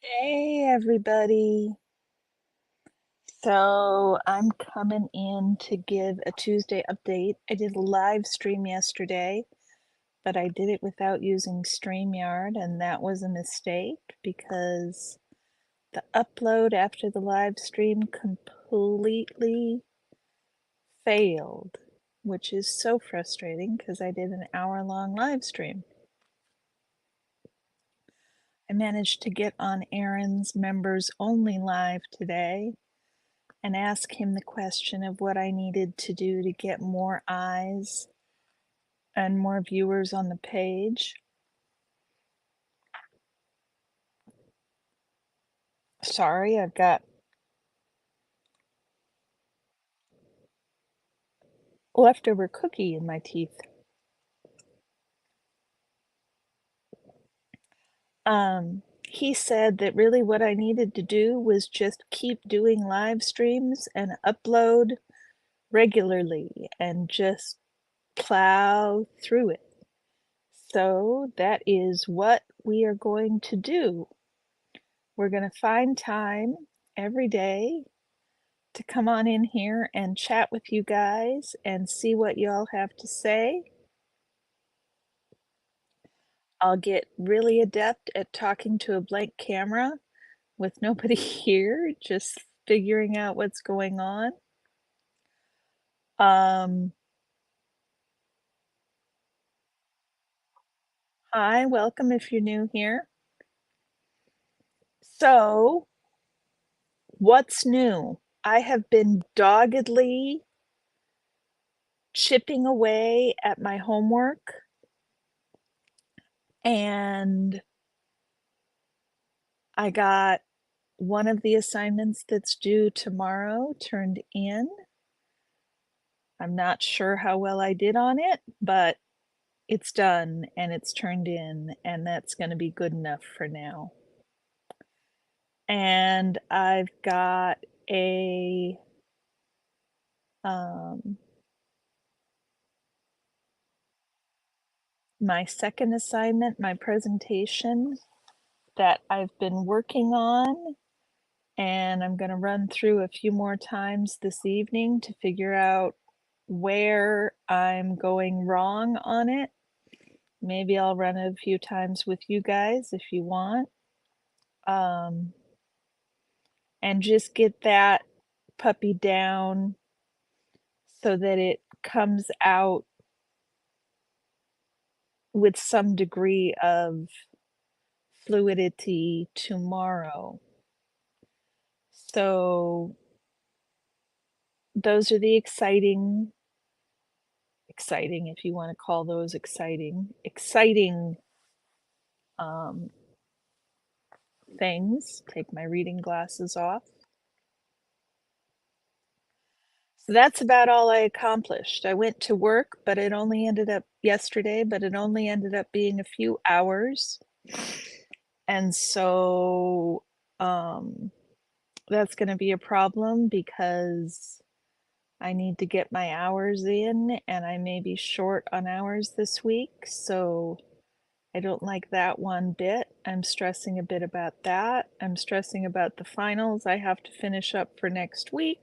Hey everybody. So I'm coming in to give a Tuesday update. I did a live stream yesterday, but I did it without using StreamYard, and that was a mistake because the upload after the live stream completely failed, which is so frustrating because I did an hour-long live stream. I managed to get on Aaron's members only live today and ask him the question of what I needed to do to get more eyes and more viewers on the page. Sorry, I've got leftover cookie in my teeth. He said that really what I needed to do was just keep doing live streams and upload regularly and just plow through it. So that is what we are going to do. We're going to find time every day to come on in here and chat with you guys and see what y'all have to say. I'll get really adept at talking to a blank camera with nobody here, just figuring out what's going on. Um, Hi, welcome if you're new here. So, what's new? I have been doggedly chipping away at my homework, and I got one of the assignments that's due tomorrow turned in. I'm not sure how well I did on it, but it's done and it's turned in, and that's going to be good enough for now. And I've got a um, my second assignment, my presentation that I've been working on, and I'm going to run through a few more times this evening to figure out where I'm going wrong on it. Maybe I'll run it a few times with you guys if you want. And just get that puppy down so that it comes out with some degree of fluidity tomorrow. So those are the exciting if you want to call those exciting um, things. Take my reading glasses off. So that's about all I accomplished. I went to work, but it only ended up yesterday, but it only ended up being a few hours. And so that's going to be a problem because I need to get my hours in and I may be short on hours this week. So I don't like that one bit. I'm stressing a bit about that. I'm stressing about the finals I have to finish up for next week.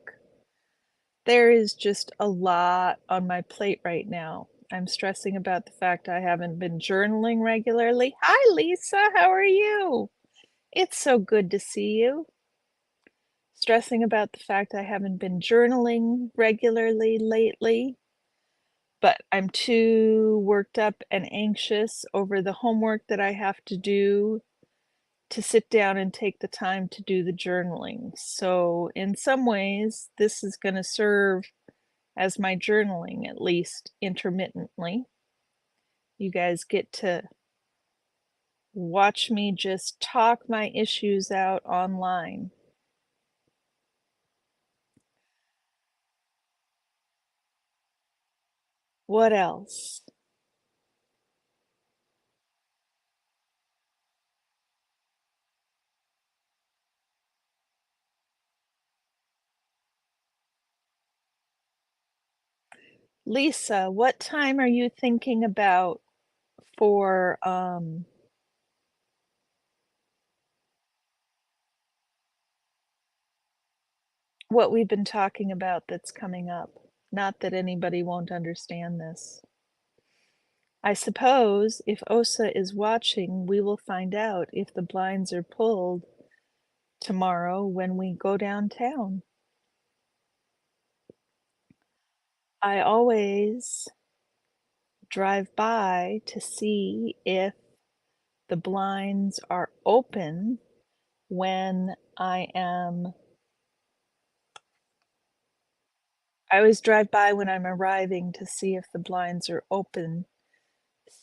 There is just a lot on my plate right now. I'm stressing about the fact I haven't been journaling regularly. Hi, Lisa. How are you? It's so good to see you. Stressing about the fact I haven't been journaling regularly lately, but I'm too worked up and anxious over the homework that I have to do to sit down and take the time to do the journaling. So, in some ways, this is going to serve as my journaling, at least intermittently. You guys get to watch me just talk my issues out online. What else? Lisa, what time are you thinking about for what we've been talking about that's coming up. Not that anybody won't understand this. I suppose if Osa is watching, we will find out if the blinds are pulled tomorrow when we go downtown. I always drive by to see if the blinds are open when I always drive by when I'm arriving to see if the blinds are open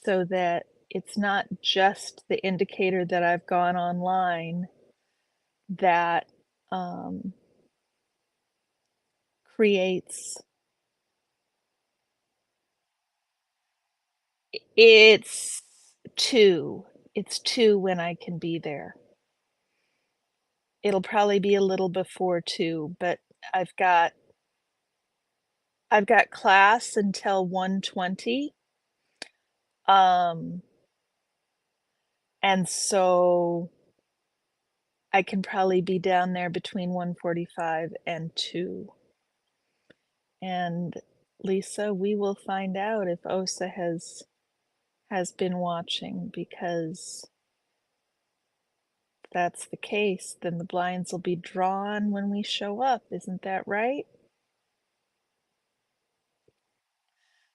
so that it's not just the indicator that I've gone online that, um, creates it's 2. It's 2 when I can be there. It'll probably be a little before 2, but I've got I've got class until 1:20, um, and so I can probably be down there between 1:45 and 2. And Lisa, we will find out if Osa has been watching, because if that's the case, then the blinds will be drawn when we show up, isn't that right?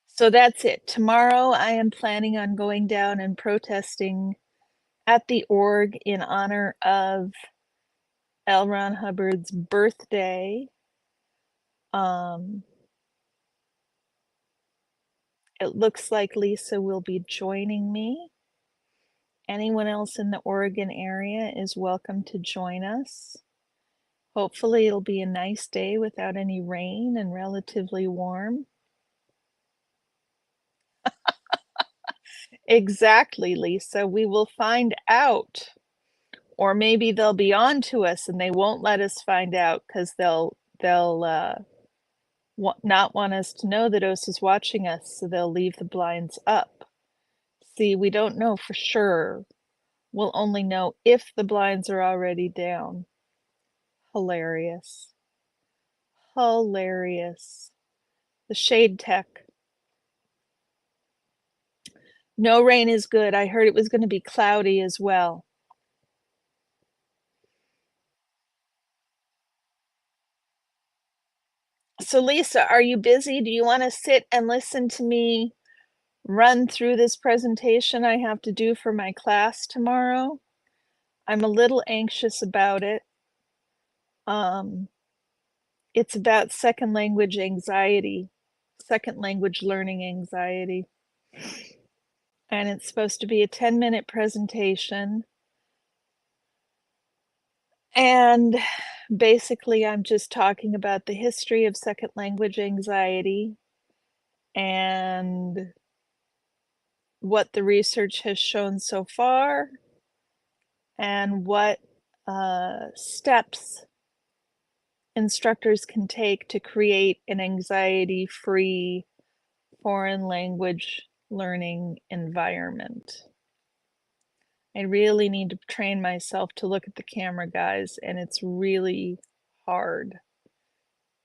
So that's it. Tomorrow I am planning on going down and protesting at the org in honor of L. Ron Hubbard's birthday. Um, it looks like Lisa will be joining me. Anyone else in the Oregon area is welcome to join us. Hopefully it'll be a nice day without any rain and relatively warm. Exactly, Lisa. We will find out. Or maybe they'll be on to us and they won't let us find out because they'll not want us to know that Osa's watching us, so they'll leave the blinds up. See, we don't know for sure. We'll only know if the blinds are already down. Hilarious. Hilarious. The shade tech. No rain is good. I heard it was going to be cloudy as well. So, Lisa, are you busy? Do you want to sit and listen to me run through this presentation I have to do for my class tomorrow? I'm a little anxious about it. It's about second language anxiety, second language learning anxiety. And it's supposed to be a 10-minute presentation. And basically, I'm just talking about the history of second language anxiety and what the research has shown so far and what steps instructors can take to create an anxiety-free foreign language learning environment. I really need to train myself to look at the camera, guys, and it's really hard.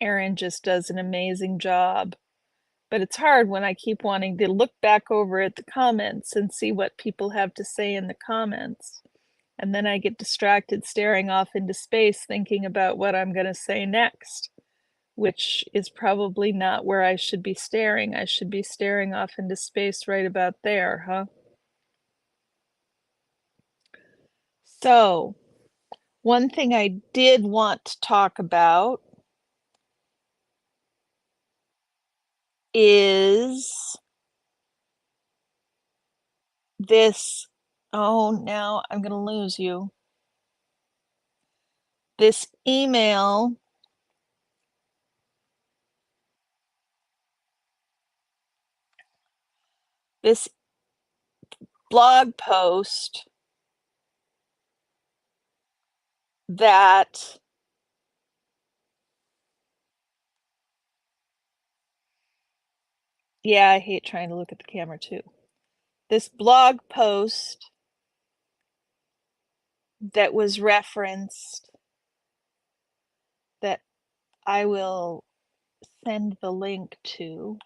Erin just does an amazing job, but it's hard when I keep wanting to look back over at the comments and see what people have to say in the comments. And then I get distracted staring off into space thinking about what I'm going to say next, which is probably not where I should be staring. I should be staring off into space right about there, huh? So, one thing I did want to talk about is this. Oh, now I'm going to lose you. This email this blog post that yeah, I hate trying to look at the camera too. This blog post that was referenced that I will send the link to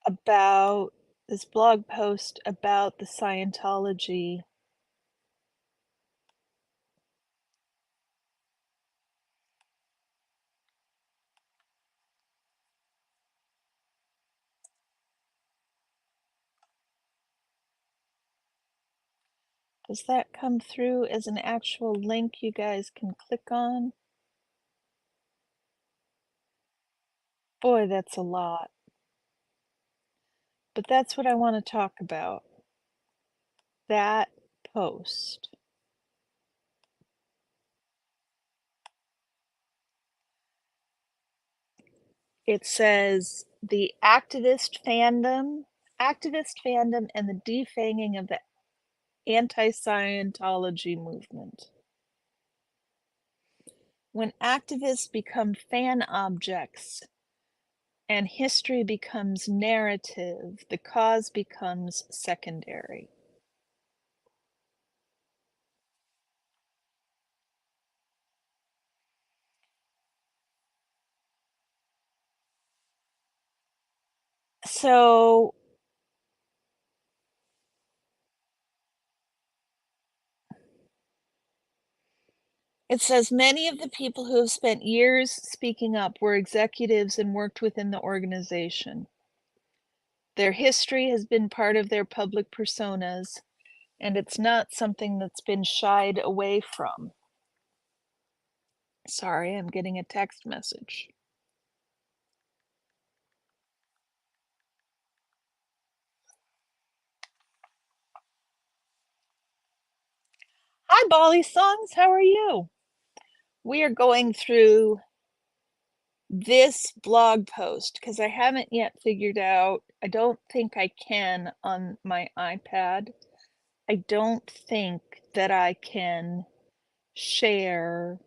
about this blog post about the Scientology. Does that come through as an actual link you guys can click on? Boy, that's a lot. But that's what I want to talk about. That post. It says the activist fandom and the defanging of the anti-Scientology movement. When activists become fan objects and history becomes narrative, the cause becomes secondary. So it says many of the people who have spent years speaking up were executives and worked within the organization. Their history has been part of their public personas, and it's not something that's been shied away from. Sorry, I'm getting a text message. Hi, Bali Songs, how are you? We are going through this blog post because I haven't yet figured out, I don't think I can on my iPad. I don't think that I can share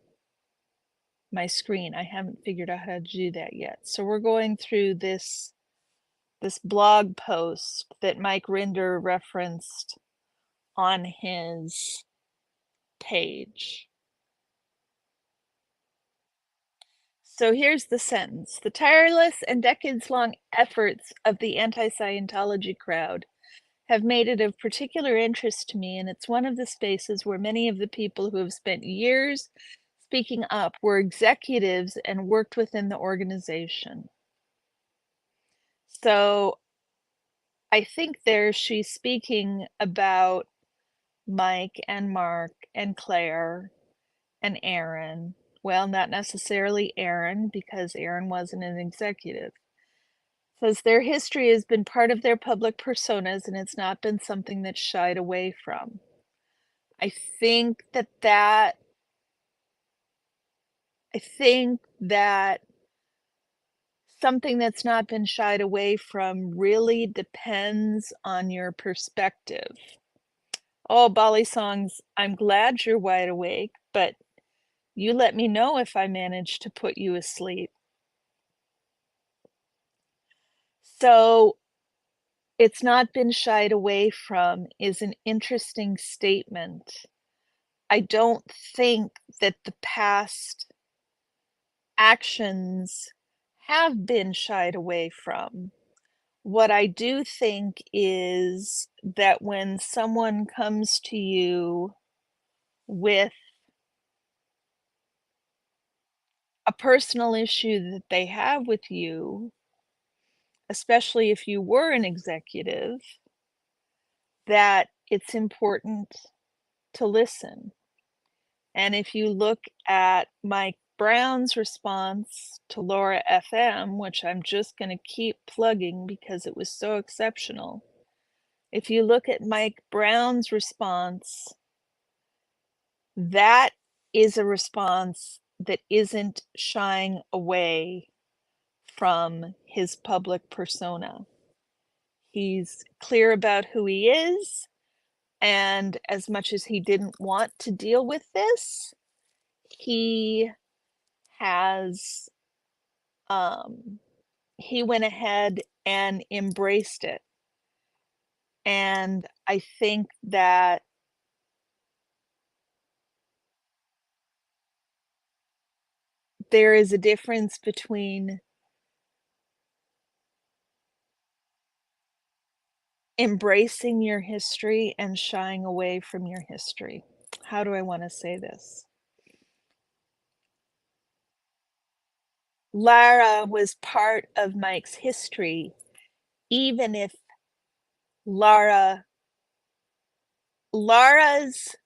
my screen. I haven't figured out how to do that yet. So we're going through this blog post that Mike Rinder referenced on his page. So here's the sentence. The tireless and decades-long efforts of the anti-Scientology crowd have made it of particular interest to me, and it's one of the spaces where many of the people who have spent years speaking up were executives and worked within the organization. So I think there she's speaking about Mike and Mark and Claire and Aaron. Well, not necessarily Aaron, because Aaron wasn't an executive. Says their history has been part of their public personas and it's not been something that's shied away from. I think that something that's not been shied away from really depends on your perspective. Oh, Bali Songs, I'm glad you're wide awake, but you let me know if I manage to put you asleep. So, it's not been shied away from is an interesting statement. I don't think that the past actions have been shied away from. What I do think is that when someone comes to you with a personal issue that they have with you, especially if you were an executive, that it's important to listen. And if you look at Mike Brown's response to Laura FM, which I'm just going to keep plugging because it was so exceptional. If you look at Mike Brown's response, that is a response that isn't shying away from his public persona. He's clear about who he is, and as much as he didn't want to deal with this, he has he went ahead and embraced it. And I think that there is a difference between embracing your history and shying away from your history. How do I wanna say this? Lara was part of Mike's history, even if Lara Lara's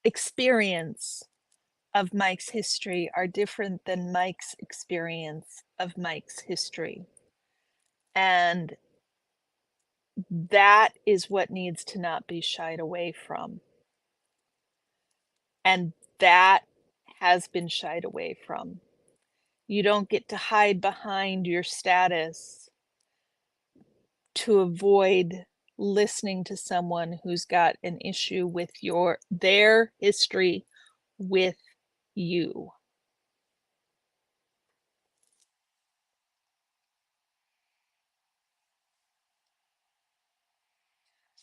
experience of Mike's history are different than Mike's experience of Mike's history, and that is what needs to not be shied away from, and that has been shied away from. You don't get to hide behind your status to avoid listening to someone who's got an issue with their history with you.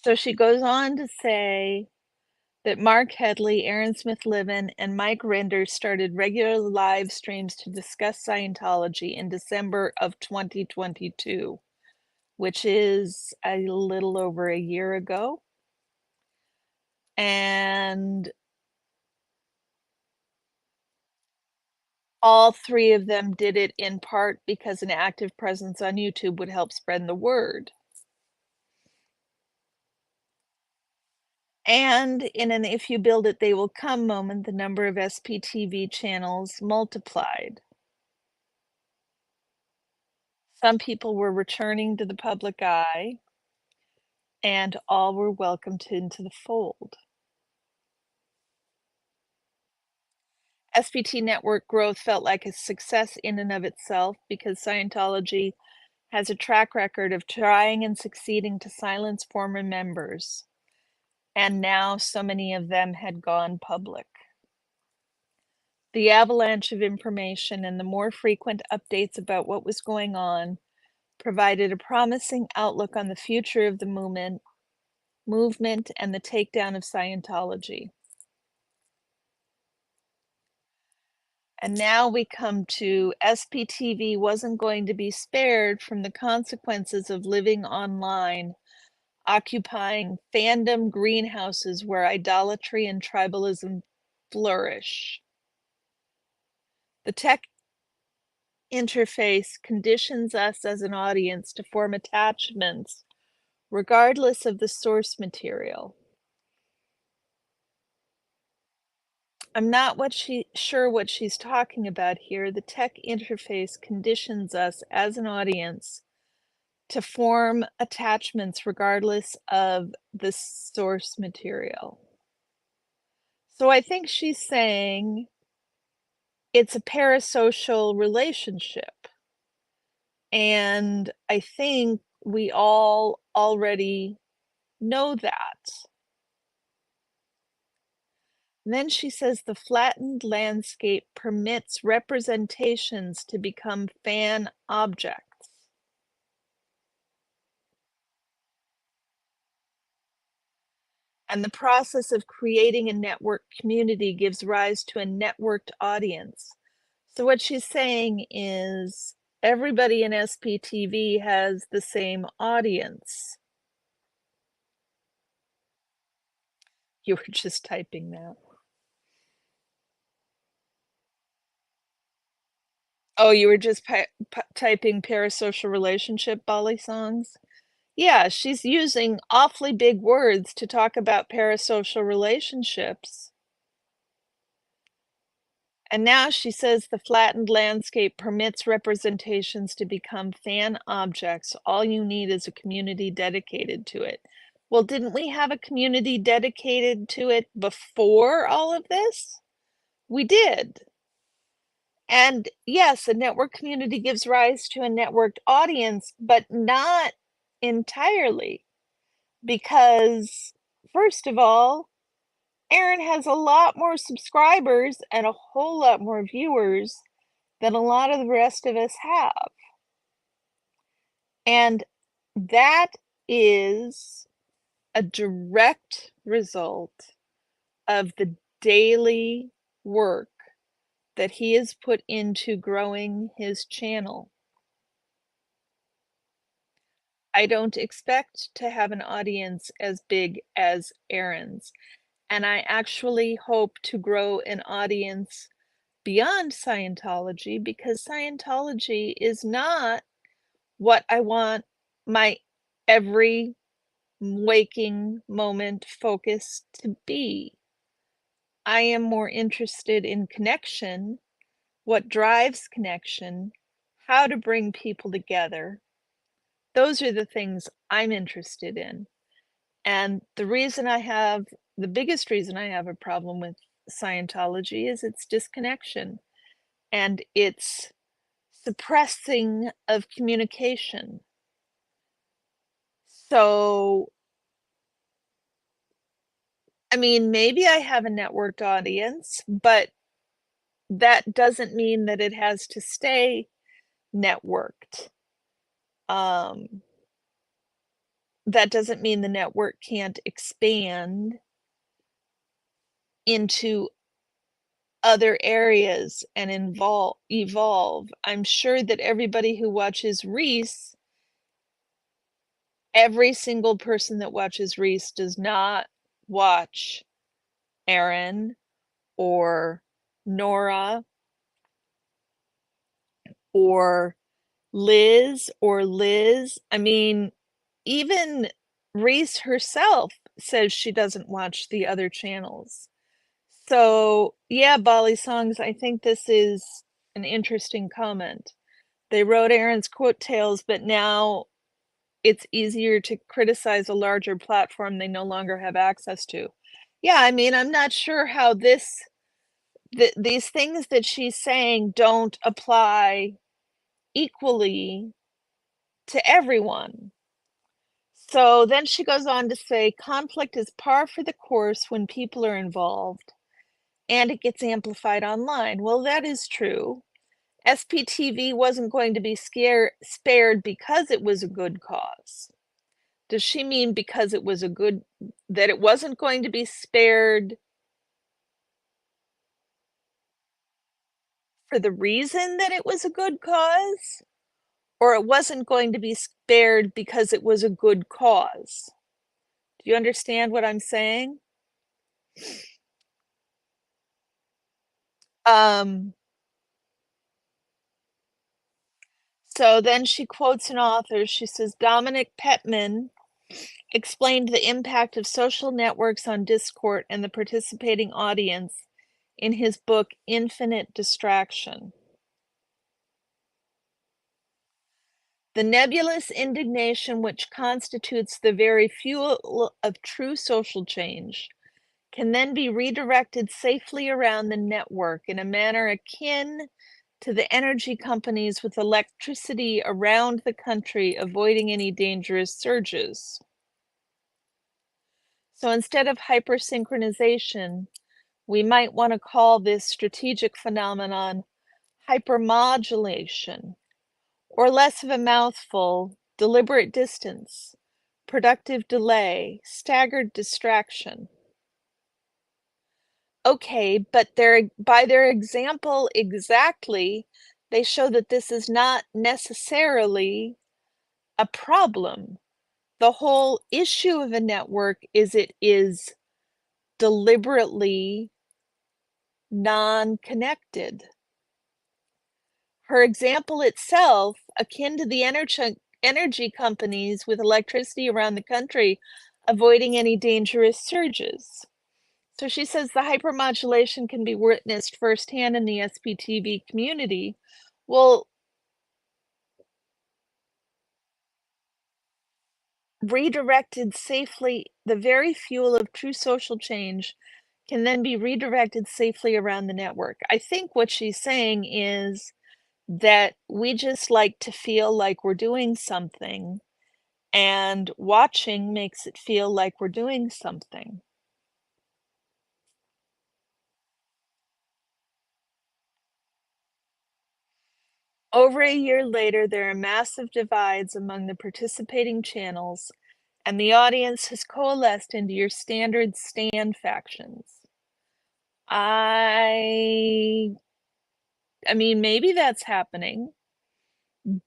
So she goes on to say that Mark Headley, Aaron Smith-Livin, and Mike Rinder started regular live streams to discuss Scientology in December of 2022, which is a little over a year ago. And all three of them did it in part because an active presence on YouTube would help spread the word. And in an "if you build it, they will come" moment, the number of SPTV channels multiplied. Some people were returning to the public eye, and all were welcomed into the fold. SPT network growth felt like a success in and of itself because Scientology has a track record of trying and succeeding to silence former members, and now so many of them had gone public. The avalanche of information and the more frequent updates about what was going on provided a promising outlook on the future of the movement and the takedown of Scientology. And now we come to SPTV wasn't going to be spared from the consequences of living online, occupying fandom greenhouses where idolatry and tribalism flourish. The tech interface conditions us as an audience to form attachments regardless of the source material. I'm not sure what she's talking about here. The tech interface conditions us as an audience to form attachments regardless of the source material. So I think she's saying it's a parasocial relationship. And I think we all already know that. Then she says the flattened landscape permits representations to become fan objects. And the process of creating a network community gives rise to a networked audience. So what she's saying is everybody in SPTV has the same audience. You were just typing that. Oh, you were just typing parasocial relationship Bali songs? Yeah, she's using awfully big words to talk about parasocial relationships. And now she says the flattened landscape permits representations to become fan objects. All you need is a community dedicated to it. Well, didn't we have a community dedicated to it before all of this? We did. And yes, a network community gives rise to a networked audience, but not entirely. Because, first of all, Aaron has a lot more subscribers and a whole lot more viewers than a lot of the rest of us have. And that is a direct result of the daily work that he has put into growing his channel. I don't expect to have an audience as big as Aaron's, and I actually hope to grow an audience beyond Scientology because Scientology is not what I want my every waking moment focus to be. I am more interested in connection, what drives connection, how to bring people together. Those are the things I'm interested in. And the biggest reason I have a problem with Scientology is its disconnection and its suppressing of communication. So, I mean, maybe I have a networked audience, but that doesn't mean that it has to stay networked. Um, that doesn't mean the network can't expand into other areas and evolve. I'm sure that everybody who watches Reese, every single person that watches Reese does not watch Aaron or Nora or Liz. I mean, even Reese herself says she doesn't watch the other channels. So, yeah, Bali Songs, I think this is an interesting comment. They rode Aaron's coattails, but now it's easier to criticize a larger platform they no longer have access to. Yeah, I mean, I'm not sure how these things that she's saying don't apply equally to everyone. So then she goes on to say, conflict is par for the course when people are involved, and it gets amplified online. Well, that is true. SPTV wasn't going to be spared because it was a good cause. Does she mean because it was that it wasn't going to be spared for the reason that it was a good cause? Or it wasn't going to be spared because it was a good cause? Do you understand what I'm saying? Um, so then she quotes an author. She says, Dominic Petman explained the impact of social networks on discord and the participating audience in his book, Infinite Distraction. The nebulous indignation which constitutes the very fuel of true social change can then be redirected safely around the network in a manner akin to the energy companies with electricity around the country avoiding any dangerous surges. So instead of hypersynchronization, we might want to call this strategic phenomenon hypermodulation, or less of a mouthful, deliberate distance, productive delay, staggered distraction. Okay, but by their example exactly, they show that this is not necessarily a problem. The whole issue of a network is it is deliberately non-connected. Her example itself, akin to the energy companies with electricity around the country, avoiding any dangerous surges. So she says the hypermodulation can be witnessed firsthand in the SPTV community. Well, redirected safely, the very fuel of true social change can then be redirected safely around the network. I think what she's saying is that we just like to feel like we're doing something, and watching makes it feel like we're doing something. Over a year later, there are massive divides among the participating channels, and the audience has coalesced into your standard stan factions. I I mean, maybe that's happening,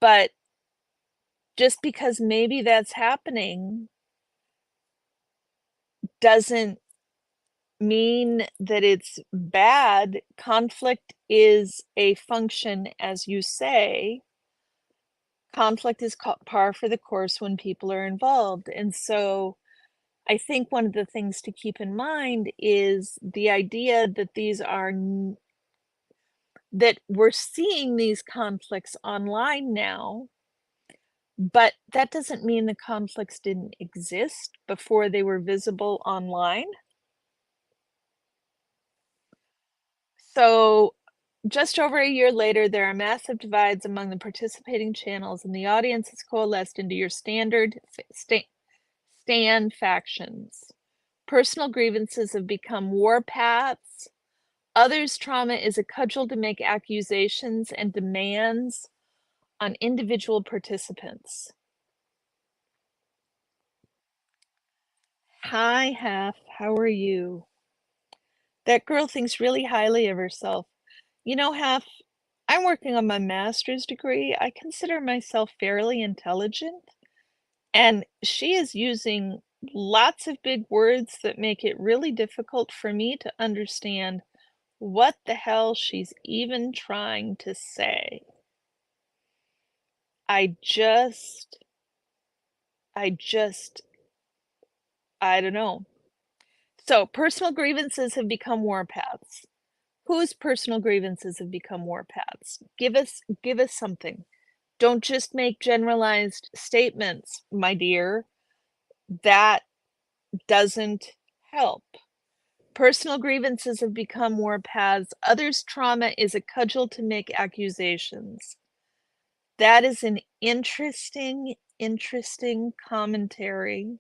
but just because maybe that's happening doesn't mean that it's bad. Conflict is a function, as you say. Conflict is par for the course when people are involved, and so I think one of the things to keep in mind is the idea that these are that we're seeing these conflicts online now, but that doesn't mean the conflicts didn't exist before they were visible online. So, just over a year later, there are massive divides among the participating channels, and the audience has coalesced into your standard stan factions. Personal grievances have become warpaths. Others' trauma is a cudgel to make accusations and demands on individual participants. Hi, Hef. How are you? That girl thinks really highly of herself. You know, Hef, I'm working on my master's degree. I consider myself fairly intelligent, and she is using lots of big words that make it really difficult for me to understand what the hell she's even trying to say. I just I just I don't know. So, personal grievances have become warpaths. Whose personal grievances have become warpaths? Give us something. Don't just make generalized statements, my dear. That doesn't help. Personal grievances have become warpaths. Others' trauma is a cudgel to make accusations. That is an interesting commentary.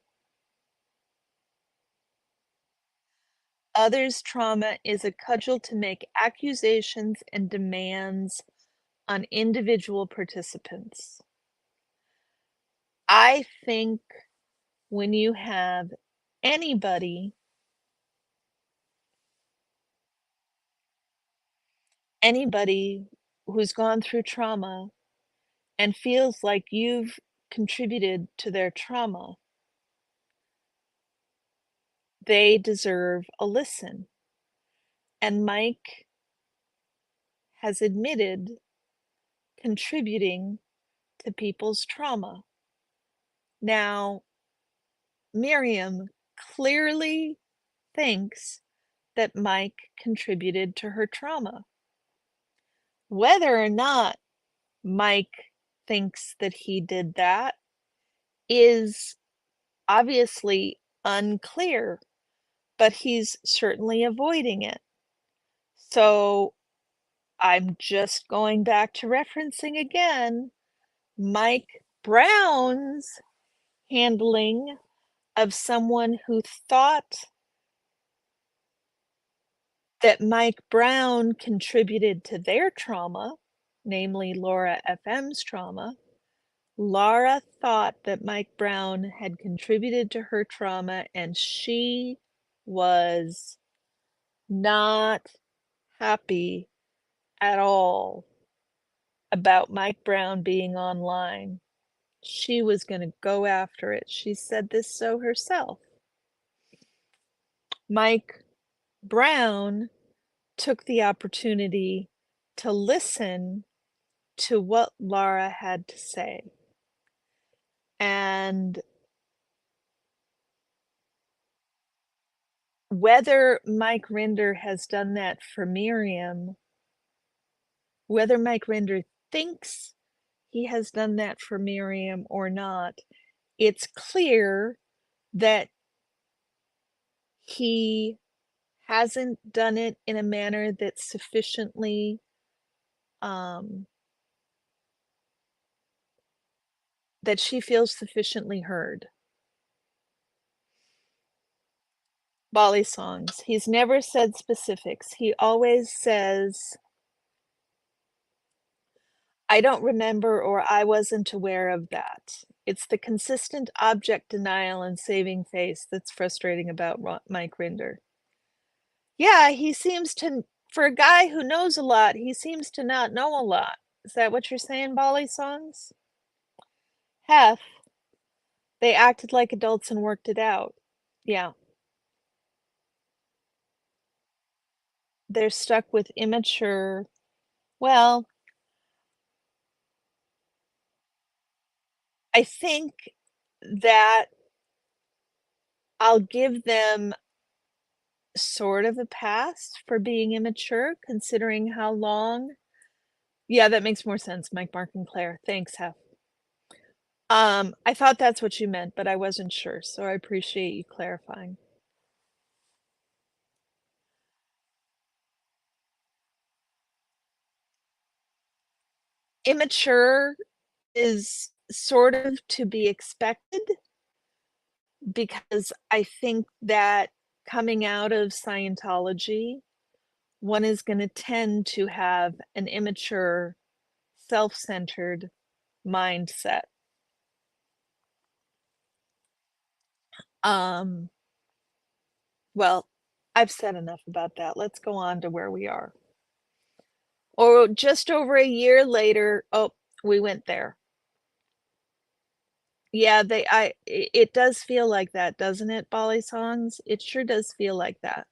Others' trauma is a cudgel to make accusations and demands on individual participants. I think when you have anybody anybody who's gone through trauma and feels like you've contributed to their trauma, they deserve a listen. And Mike has admitted contributing to people's trauma. Now, Miriam clearly thinks that Mike contributed to her trauma. Whether or not Mike thinks that he did that is obviously unclear, but he's certainly avoiding it. So I'm just going back to referencing again Mike Brown's handling of someone who thought that Mike Brown contributed to their trauma, namely Laura FM's trauma. Laura thought that Mike Brown had contributed to her trauma, and she was not happy at all about Mike Brown being online. She was going to go after it. She said this so herself. Mike Brown took the opportunity to listen to what Laura had to say. And whether Mike Rinder has done that for Miriam, whether Mike Rinder thinks he has done that for Miriam or not, it's clear that he hasn't done it in a manner that's sufficiently that she feels sufficiently heard. Bali songs. He's never said specifics. He always says, I don't remember or I wasn't aware of that. It's the consistent object denial and saving face that's frustrating about Mike Rinder. Yeah, he seems to for a guy who knows a lot, he seems to not know a lot. Is that what you're saying, Bali songs? Hef, they acted like adults and worked it out. Yeah, they're stuck with immature well, I think that I'll give them sort of a pass for being immature considering how long yeah, that makes more sense, Mike, Mark, and Claire. Thanks, Hef. I thought that's what you meant, but I wasn't sure, so I appreciate you clarifying. Immature is sort of to be expected because I think that coming out of Scientology, one is gonna tend to have an immature, self-centered mindset. Um, well, I've said enough about that. Let's go on to where we are. Or just over a year later oh, we went there. Yeah, it does feel like that, doesn't it, Bali songs? It sure does feel like that.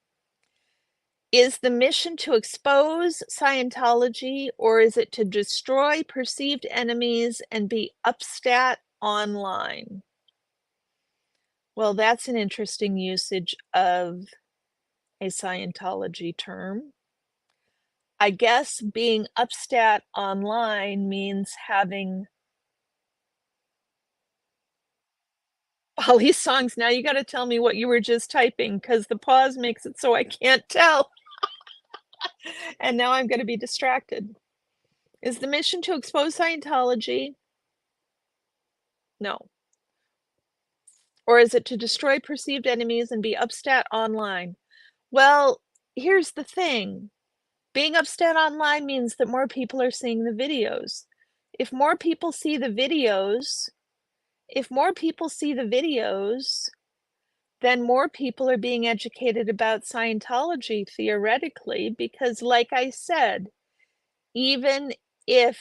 Is the mission to expose Scientology, or is it to destroy perceived enemies and be upstat online? Well, that's an interesting usage of a Scientology term. I guess being upstat online means having all these songs. Now you gotta tell me what you were just typing, because the pause makes it so I can't tell, and now I'm gonna be distracted. Is the mission to expose Scientology? No. Or is it to destroy perceived enemies and be upstat online? Well, here's the thing. Being upstat online means that more people are seeing the videos. If more people see the videos if more people see the videos, then more people are being educated about Scientology theoretically, because like I said, even if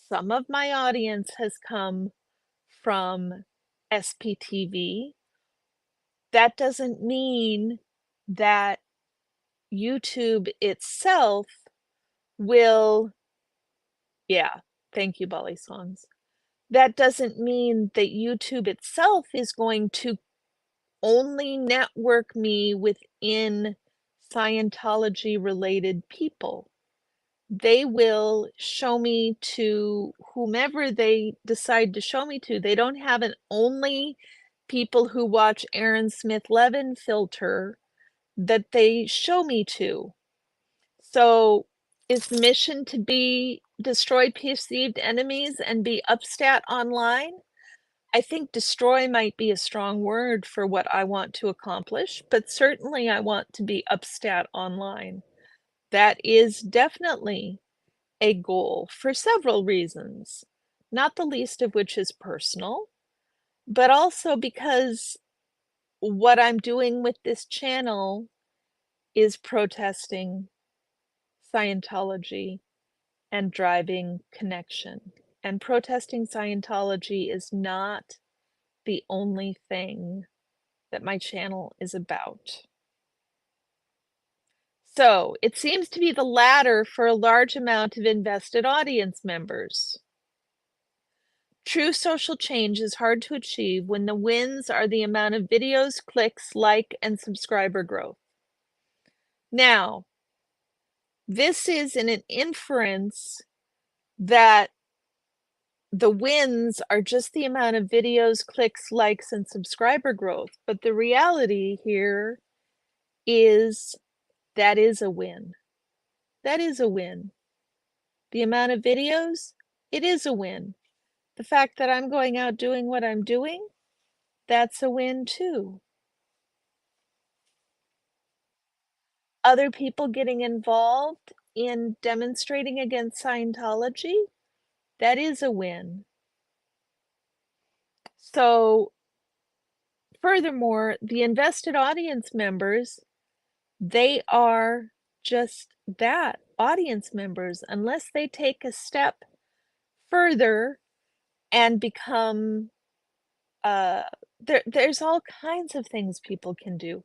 some of my audience has come from SPTV, that doesn't mean that YouTube itself will yeah, thank you, Bali Songs. That doesn't mean that YouTube itself is going to only network me within Scientology-related people. They will show me to whomever they decide to show me to. They don't have an only people who watch Aaron Smith Levin filter that they show me to. So, is the mission to be destroy perceived enemies and be upstat online? I think destroy might be a strong word for what I want to accomplish, but certainly I want to be upstat online. That is definitely a goal for several reasons, not the least of which is personal, but also because what I'm doing with this channel is protesting Scientology and driving connection. And protesting Scientology is not the only thing that my channel is about. So, it seems to be the latter for a large amount of invested audience members. True social change is hard to achieve when the wins are the amount of videos, clicks, like, and subscriber growth. Now, this is in an inference that the wins are just the amount of videos, clicks, likes, and subscriber growth, but the reality here is that is a win. That is a win. The amount of videos, it is a win. The fact that I'm going out doing what I'm doing, that's a win too. Other people getting involved in demonstrating against Scientology, that is a win. So, furthermore, the invested audience members, They are just that, audience members, unless they take a step further and become, uh there's all kinds of things people can do.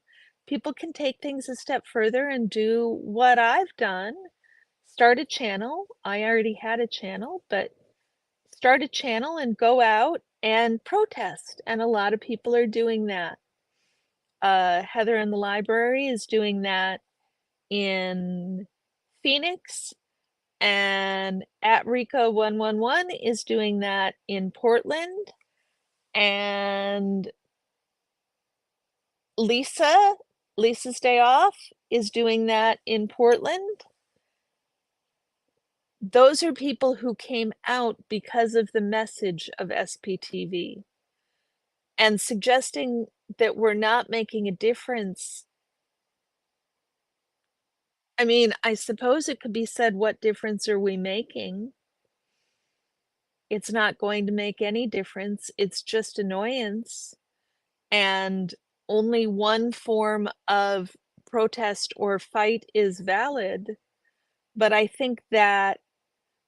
People can take things a step further and do what I've done, start a channel. I already had a channel, but start a channel and go out and protest, and a lot of people are doing that. Heather in the Library is doing that in Phoenix, and at Rico 111 is doing that in Portland, and Lisa's Day Off is doing that in Portland. Those are people who came out because of the message of SPTV, and suggesting that we're not making a difference. I mean, I suppose it could be said, what difference are we making? It's not going to make any difference. It's just annoyance. And only one form of protest or fight is valid. But I think that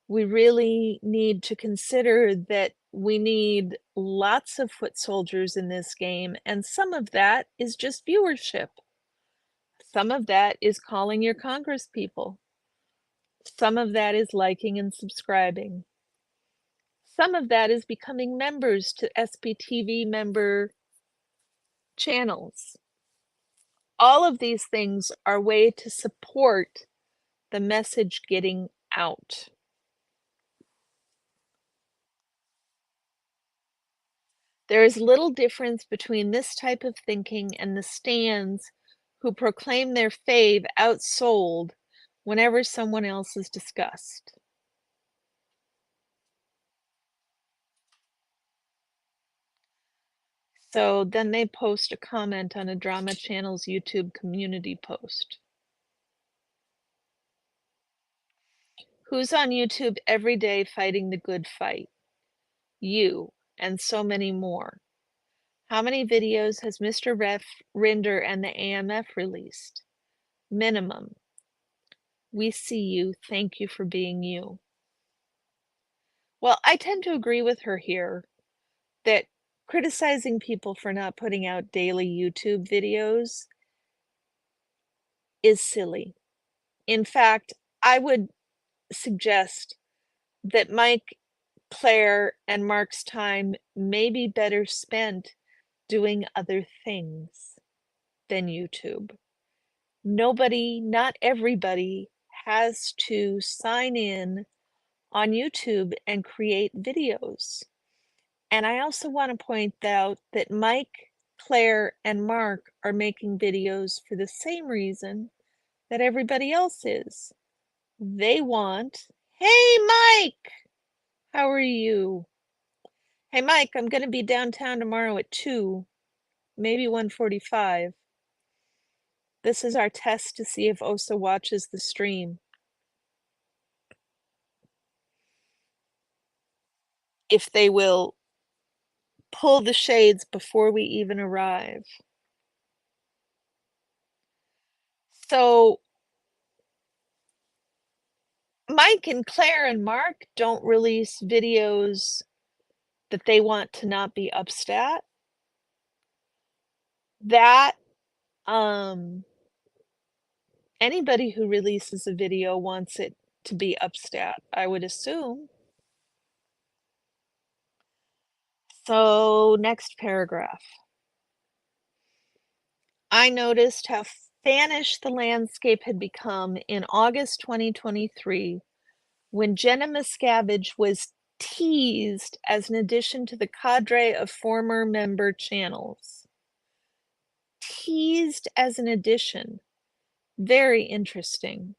we really need to consider that we need lots of foot soldiers in this game, and some of that is just viewership. Some of that is calling your congresspeople. Some of that is liking and subscribing. Some of that is becoming members to SPTV member channels. All of these things are a way to support the message getting out. There is little difference between this type of thinking and the stands who proclaim their fave outsold whenever someone else is discussed. So then they post a comment on a drama channel's YouTube community post. Who's on YouTube every day fighting the good fight? You, and so many more. How many videos has Mr. Rinder and the AMF released? Minimum. We see you. Thank you for being you. Well, I tend to agree with her here that criticizing people for not putting out daily YouTube videos is silly. In fact, I would suggest that Mike, Claire, and Mark's time may be better spent doing other things than YouTube. Not everybody has to sign in on YouTube and create videos. And I also want to point out that Mike, Claire, and Mark are making videos for the same reason that everybody else is. They want, hey, Mike, how are you? Hey, Mike, I'm going to be downtown tomorrow at 2, maybe 1:45. This is our test to see if Osa watches the stream. If they will pull the shades before we even arrive. So Mike and Claire and Mark don't release videos that they want to not be upstat. That, um, anybody who releases a video wants it to be upstat, I would assume. So next paragraph. I noticed how fanish the landscape had become in August 2023 when Jenna Miscavige was teased as an addition to the cadre of former member channels. Teased as an addition. Very interesting.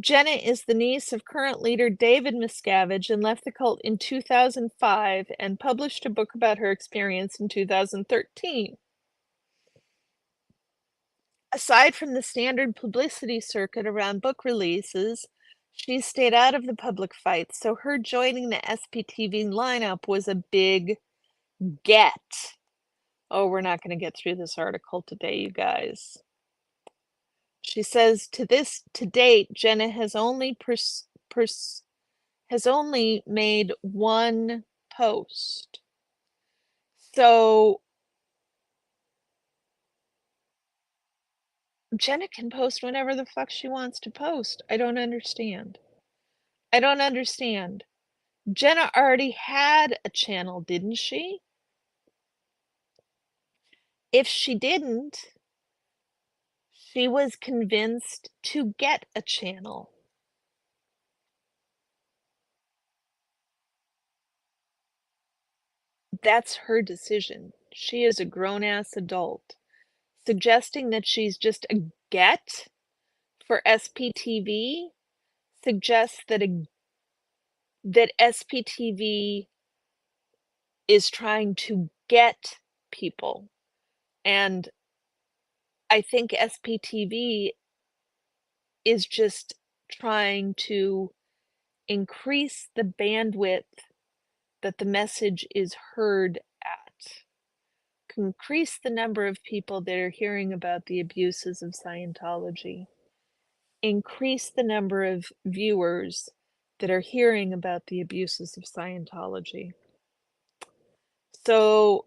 Jenna is the niece of current leader David Miscavige and left the cult in 2005 and published a book about her experience in 2013. Aside from the standard publicity circuit around book releases, she stayed out of the public fight, so her joining the SPTV lineup was a big get. Oh, we're not going to get through this article today, you guys. She says to date, Jenna has only made one post. So Jenna can post whenever the fuck she wants to post. I don't understand. I don't understand. Jenna already had a channel, didn't she? If she didn't, she was convinced to get a channel. That's her decision. She is a grown-ass adult. Suggesting that she's just a get for SPTV suggests that SPTV is trying to get people, and I think SPTV is just trying to increase the bandwidth that the message is heard at, increase the number of people that are hearing about the abuses of Scientology, increase the number of viewers that are hearing about the abuses of Scientology. So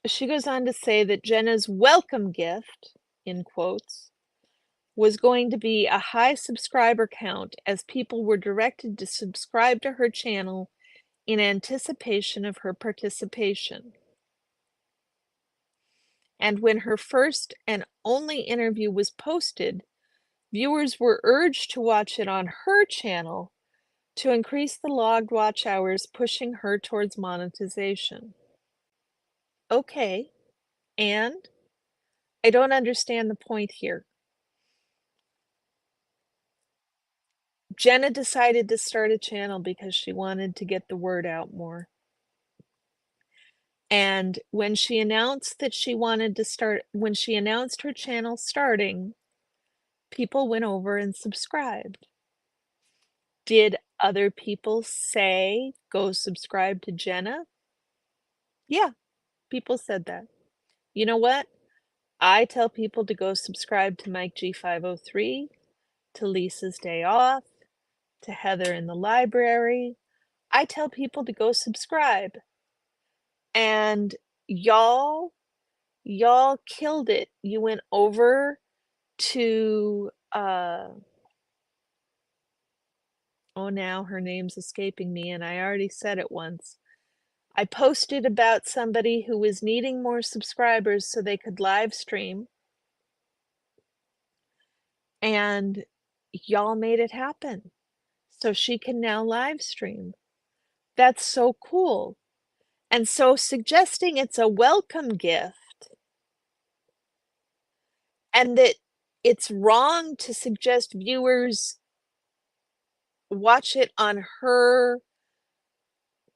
she goes on to say that Jenna's welcome gift, in quotes, was going to be a high subscriber count as people were directed to subscribe to her channel in anticipation of her participation. And when her first and only interview was posted, viewers were urged to watch it on her channel to increase the logged watch hours, pushing her towards monetization. Okay, and I don't understand the point here. Jenna decided to start a channel because she wanted to get the word out more. And when she announced when she announced her channel starting, people went over and subscribed. Did other people say, go subscribe to Jenna? Yeah, people said that. You know what? I tell people to go subscribe to Mike G503, to Lisa's Day Off, to Heather in the Library. I tell people to go subscribe. And y'all killed it. You went over to oh, now her name's escaping me, and I already said it once. I posted about somebody who was needing more subscribers so they could live stream, and y'all made it happen. So she can now live stream. That's so cool. And so suggesting it's a welcome gift and that it's wrong to suggest viewers watch it on her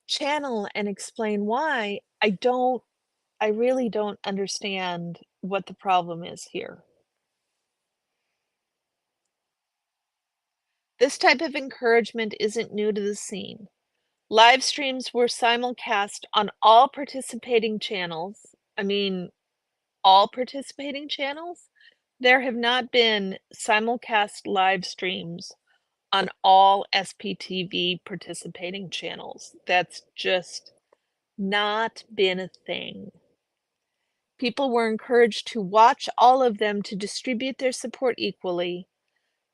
channel and explain why, I really don't understand what the problem is here. This type of encouragement isn't new to the scene. Live streams were simulcast on all participating channels. I mean, all participating channels? There have not been simulcast live streams on all SPTV participating channels. That's just not been a thing. People were encouraged to watch all of them to distribute their support equally.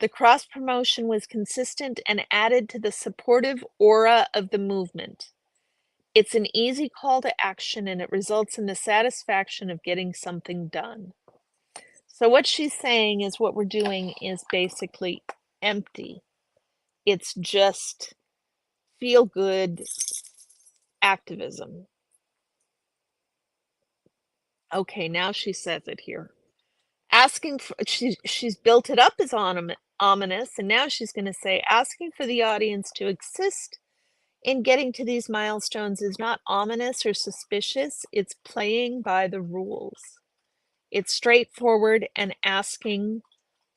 The cross promotion was consistent and added to the supportive aura of the movement. It's an easy call to action and it results in the satisfaction of getting something done. So what she's saying is what we're doing is basically empty. It's just feel good activism. Okay, now she says it here. Asking for she's built it up as ominous, and now she's going to say asking for the audience to assist in getting to these milestones is not ominous or suspicious, it's playing by the rules. It's straightforward, and asking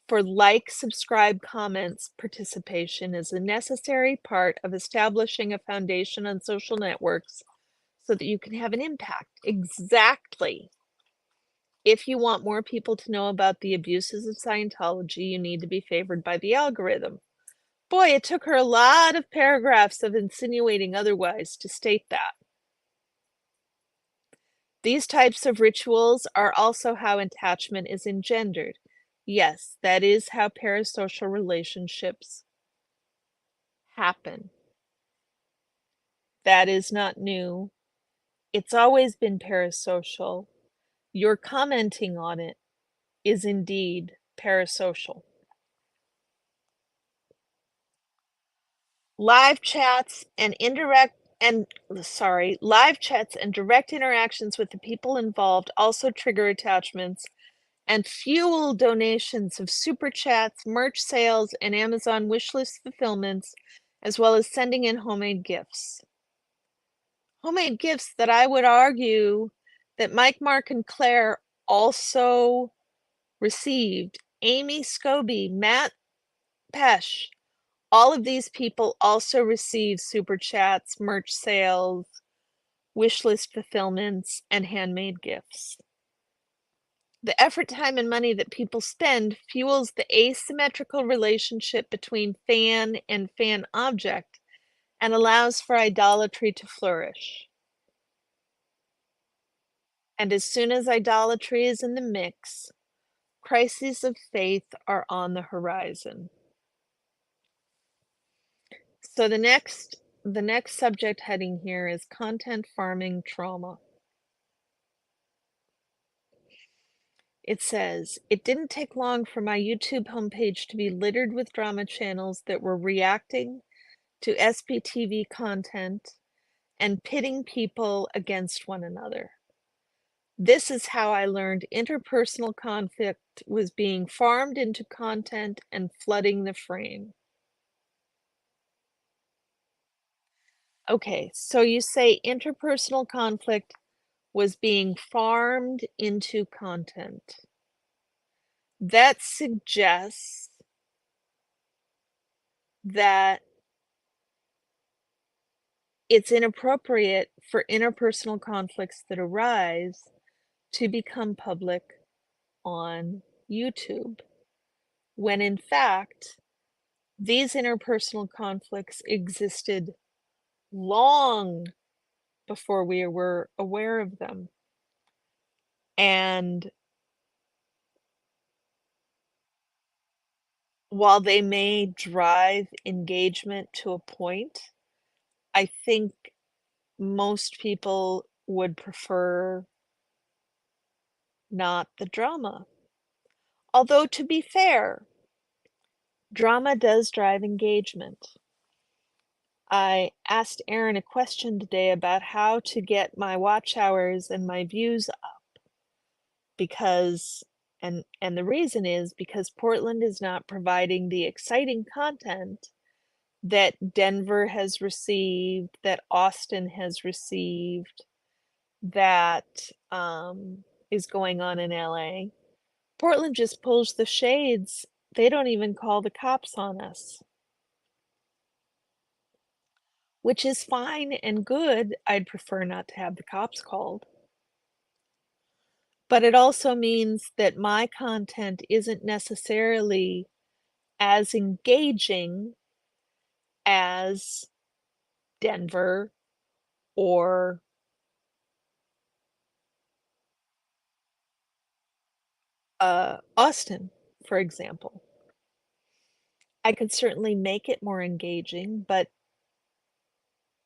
for like, subscribe, comments, participation is a necessary part of establishing a foundation on social networks so that you can have an impact. Exactly. If you want more people to know about the abuses of Scientology, you need to be favored by the algorithm. Boy, it took her a lot of paragraphs of insinuating otherwise to state that. These types of rituals are also how attachment is engendered. Yes, that is how parasocial relationships happen. That is not new. It's always been parasocial. Your commenting on it is indeed parasocial. Live chats and live chats and direct interactions with the people involved also trigger attachments and fuel donations of super chats, merch sales, and Amazon wishlist fulfillments, as well as sending in homemade gifts. Homemade gifts that I would argue that Mike, Mark, and Claire also received. Amy Scobie, Matt Pesh, all of these people also receive super chats, merch sales, wish list fulfillments, and handmade gifts. The effort, time, and money that people spend fuels the asymmetrical relationship between fan and fan object and allows for idolatry to flourish. And as soon as idolatry is in the mix, crises of faith are on the horizon. So the next subject heading here is content farming trauma. It says, it didn't take long for my YouTube homepage to be littered with drama channels that were reacting to SPTV content and pitting people against one another. This is how I learned interpersonal conflict was being farmed into content and flooding the frame. Okay, so you say interpersonal conflict was being farmed into content. That suggests that it's inappropriate for interpersonal conflicts that arise to become public on YouTube, when in fact, these interpersonal conflicts existed long before we were aware of them. And while they may drive engagement to a point, I think most people would prefer not the drama. Although, to be fair, drama does drive engagement. I asked Aaron a question today about how to get my watch hours and my views up because and the reason is because Portland is not providing the exciting content that Denver has received, that Austin has received, that is going on in LA. Portland just pulls the shades. They don't even call the cops on us. Which is fine and good. I'd prefer not to have the cops called. But it also means that my content isn't necessarily as engaging as Denver or Austin, for example. I could certainly make it more engaging, but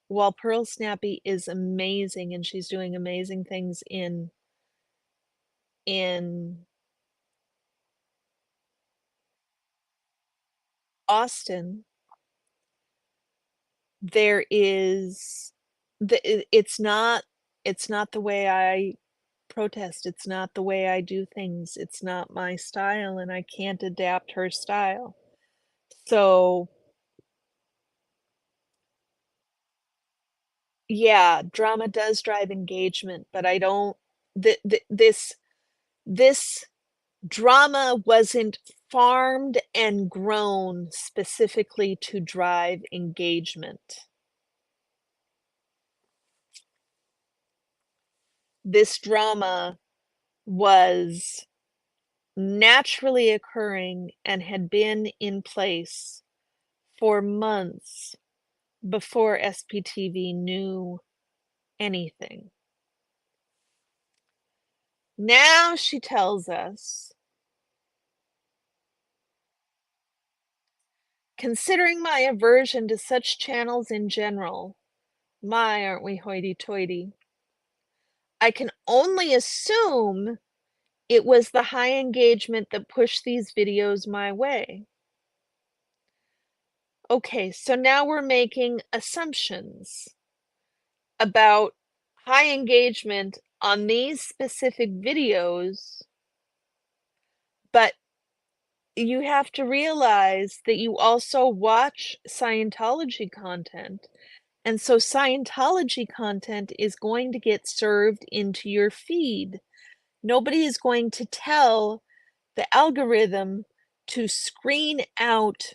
while Pearl Snappy is amazing and she's doing amazing things in Austin, there is it's not the way I protest, it's not the way I do things, it's not my style, and I can't adapt her style. So, yeah, drama does drive engagement, but I don't this drama wasn't farmed and grown specifically to drive engagement. This drama was naturally occurring and had been in place for months before SPTV knew anything. Now she tells us, considering my aversion to such channels in general, my, aren't we hoity-toity, I can only assume it was the high engagement that pushed these videos my way. Okay, so now we're making assumptions about high engagement on these specific videos, but you have to realize that you also watch Scientology content, and so Scientology content is going to get served into your feed. Nobody is going to tell the algorithm to screen out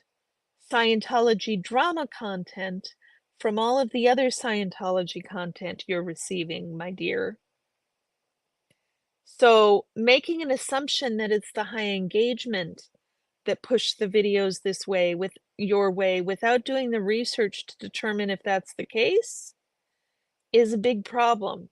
Scientology drama content from all of the other Scientology content you're receiving, my dear. So making an assumption that it's the high engagement that pushed the videos this way with your way without doing the research to determine if that's the case is a big problem.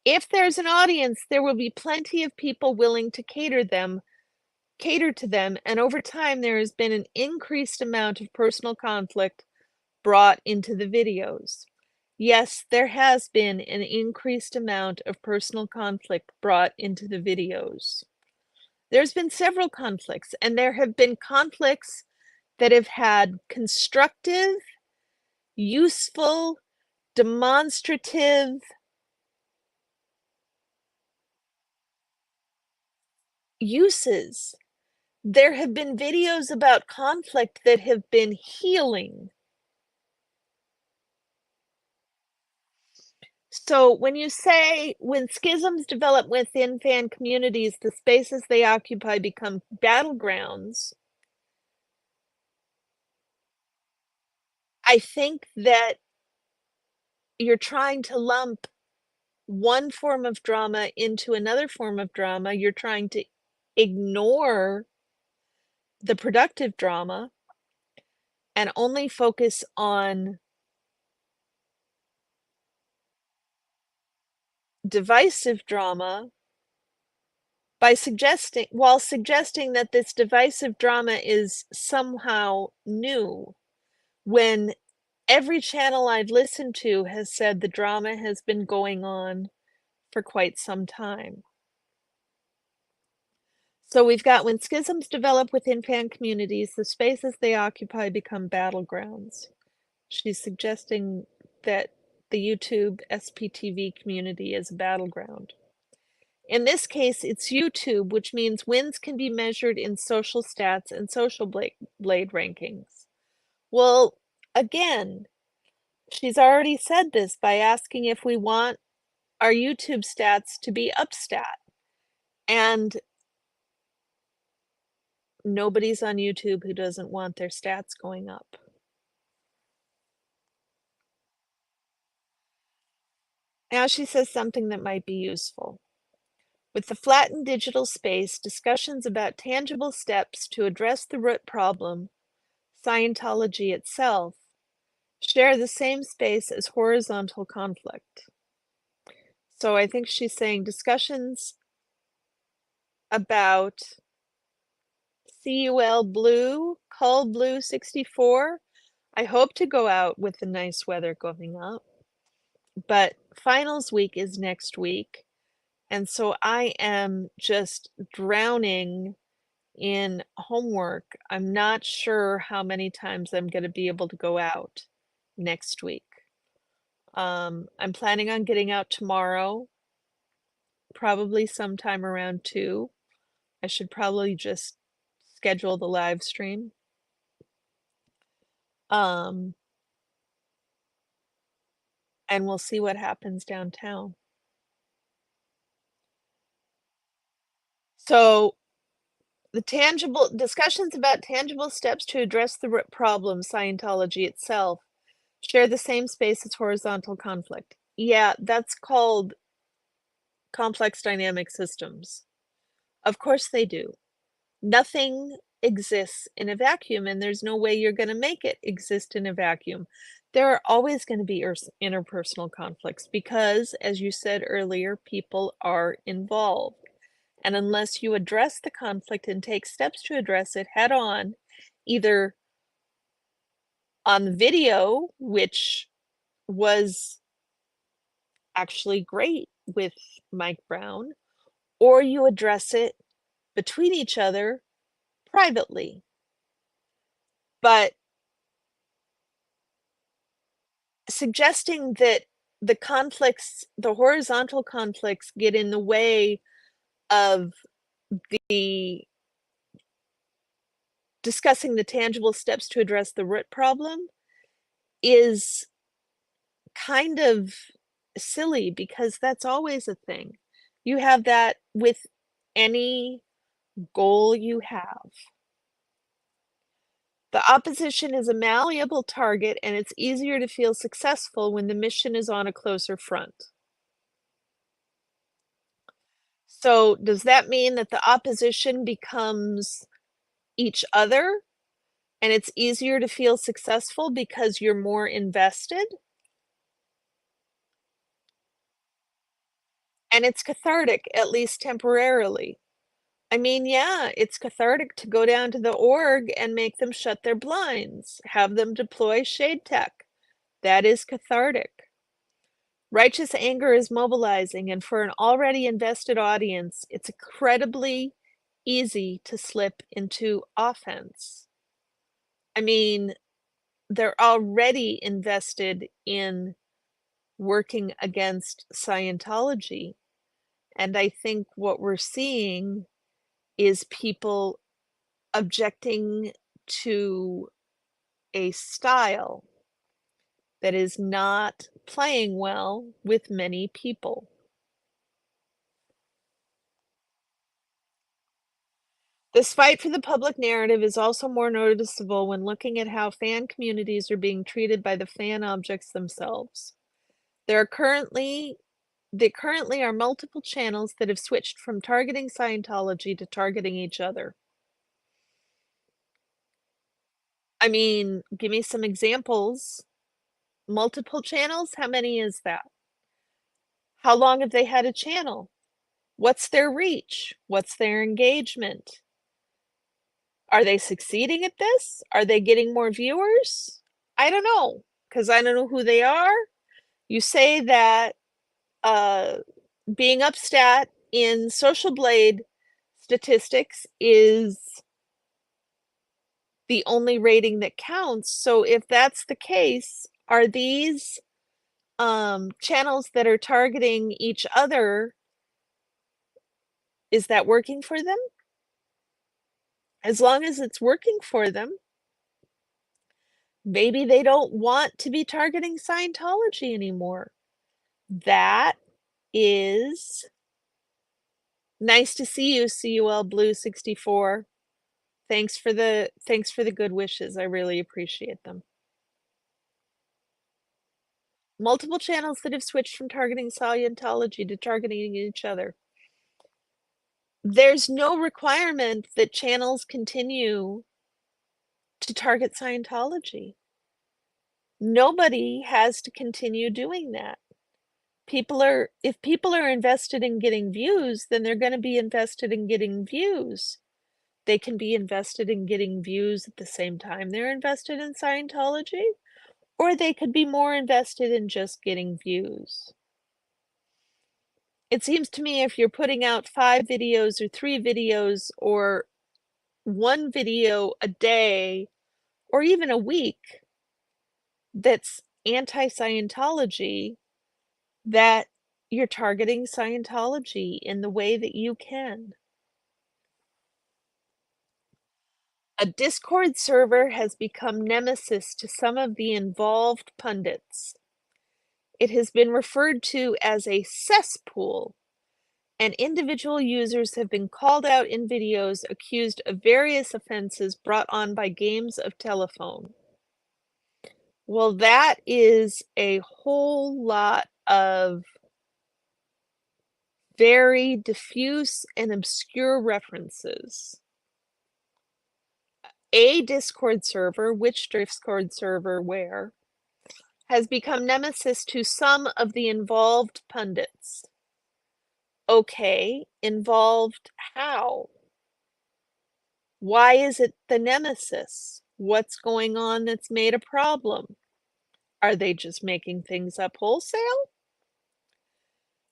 If there's an audience, there will be plenty of people willing to cater to them, and over time there has been an increased amount of personal conflict brought into the videos. Yes, there has been an increased amount of personal conflict brought into the videos. There's been several conflicts, and there have been conflicts that have had constructive, useful, demonstrative uses. There have been videos about conflict that have been healing. So when you say when schisms develop within fan communities, the spaces they occupy become battlegrounds, I think that you're trying to lump one form of drama into another form of drama. You're trying to ignore the productive drama and only focus on divisive drama by suggesting that this divisive drama is somehow new, when every channel I've listened to has said the drama has been going on for quite some time. So we've got when schisms develop within fan communities, the spaces they occupy become battlegrounds. She's suggesting that the YouTube SPTV community is a battleground. In this case, it's YouTube, which means wins can be measured in social stats and social blade rankings. Well, again, she's already said this by asking if we want our YouTube stats to be upstat, and nobody's on YouTube who doesn't want their stats going up. Now she says something that might be useful. With the flattened digital space, discussions about tangible steps to address the root problem, Scientology itself, share the same space as horizontal conflict. So I think she's saying discussions about Cull Blue 64. I hope to go out with the nice weather going up, but finals week is next week. And so I am just drowning in homework. I'm not sure how many times I'm going to be able to go out next week. I'm planning on getting out tomorrow, probably sometime around 2. I should probably just schedule the live stream. And we'll see what happens downtown. So the discussions about tangible steps to address the root problem, Scientology itself, share the same space as horizontal conflict. Yeah, that's called complex dynamic systems. Of course they do. Nothing exists in a vacuum, and there's no way you're gonna make it exist in a vacuum. There are always gonna be interpersonal conflicts because, as you said earlier, people are involved. And unless you address the conflict and take steps to address it head on, either on the video, which was actually great with Mike Brown, or you address it between each other privately. But suggesting that the horizontal conflicts get in the way of the discussing the tangible steps to address the root problem is kind of silly because that's always a thing. You have that with any goal you have. The opposition is a malleable target, and it's easier to feel successful when the mission is on a closer front. So, does that mean that the opposition becomes each other and it's easier to feel successful because you're more invested? And it's cathartic, at least temporarily. I mean, yeah, it's cathartic to go down to the org and make them shut their blinds, have them deploy shade tech. That is cathartic. Righteous anger is mobilizing, and for an already invested audience, it's incredibly easy to slip into offense. I mean, they're already invested in working against Scientology, and I think what we're seeing is people objecting to a style that is not playing well with many people. This fight for the public narrative is also more noticeable when looking at how fan communities are being treated by the fan objects themselves. There currently are multiple channels that have switched from targeting Scientology to targeting each other. I mean, give me some examples. Multiple channels? How many is that? How long have they had a channel? What's their reach? What's their engagement? Are they succeeding at this? Are they getting more viewers? I don't know, because I don't know who they are. You say that being upstat in Social Blade statistics is the only rating that counts. So if that's the case, are these channels that are targeting each other, is that working for them? As long as it's working for them, maybe they don't want to be targeting Scientology anymore. That is nice to see you, CUL Blue 64. Thanks for the good wishes. I really appreciate them. Multiple channels that have switched from targeting Scientology to targeting each other. There's no requirement that channels continue to target Scientology. Nobody has to continue doing that. If people are invested in getting views, then they're gonna be invested in getting views. They can be invested in getting views at the same time they're invested in Scientology, or they could be more invested in just getting views. It seems to me if you're putting out 5 videos or 3 videos or 1 video a day or even a week that's anti-Scientology, that you're targeting Scientology in the way that you can. A Discord server has become nemesis to some of the involved pundits. It has been referred to as a cesspool, and individual users have been called out in videos accused of various offenses brought on by games of telephone. Well, that is a whole lot of very diffuse and obscure references. A Discord server, which Discord server where, has become nemesis to some of the involved pundits. Okay, involved how? Why is it the nemesis? What's going on that's made a problem? Are they just making things up wholesale?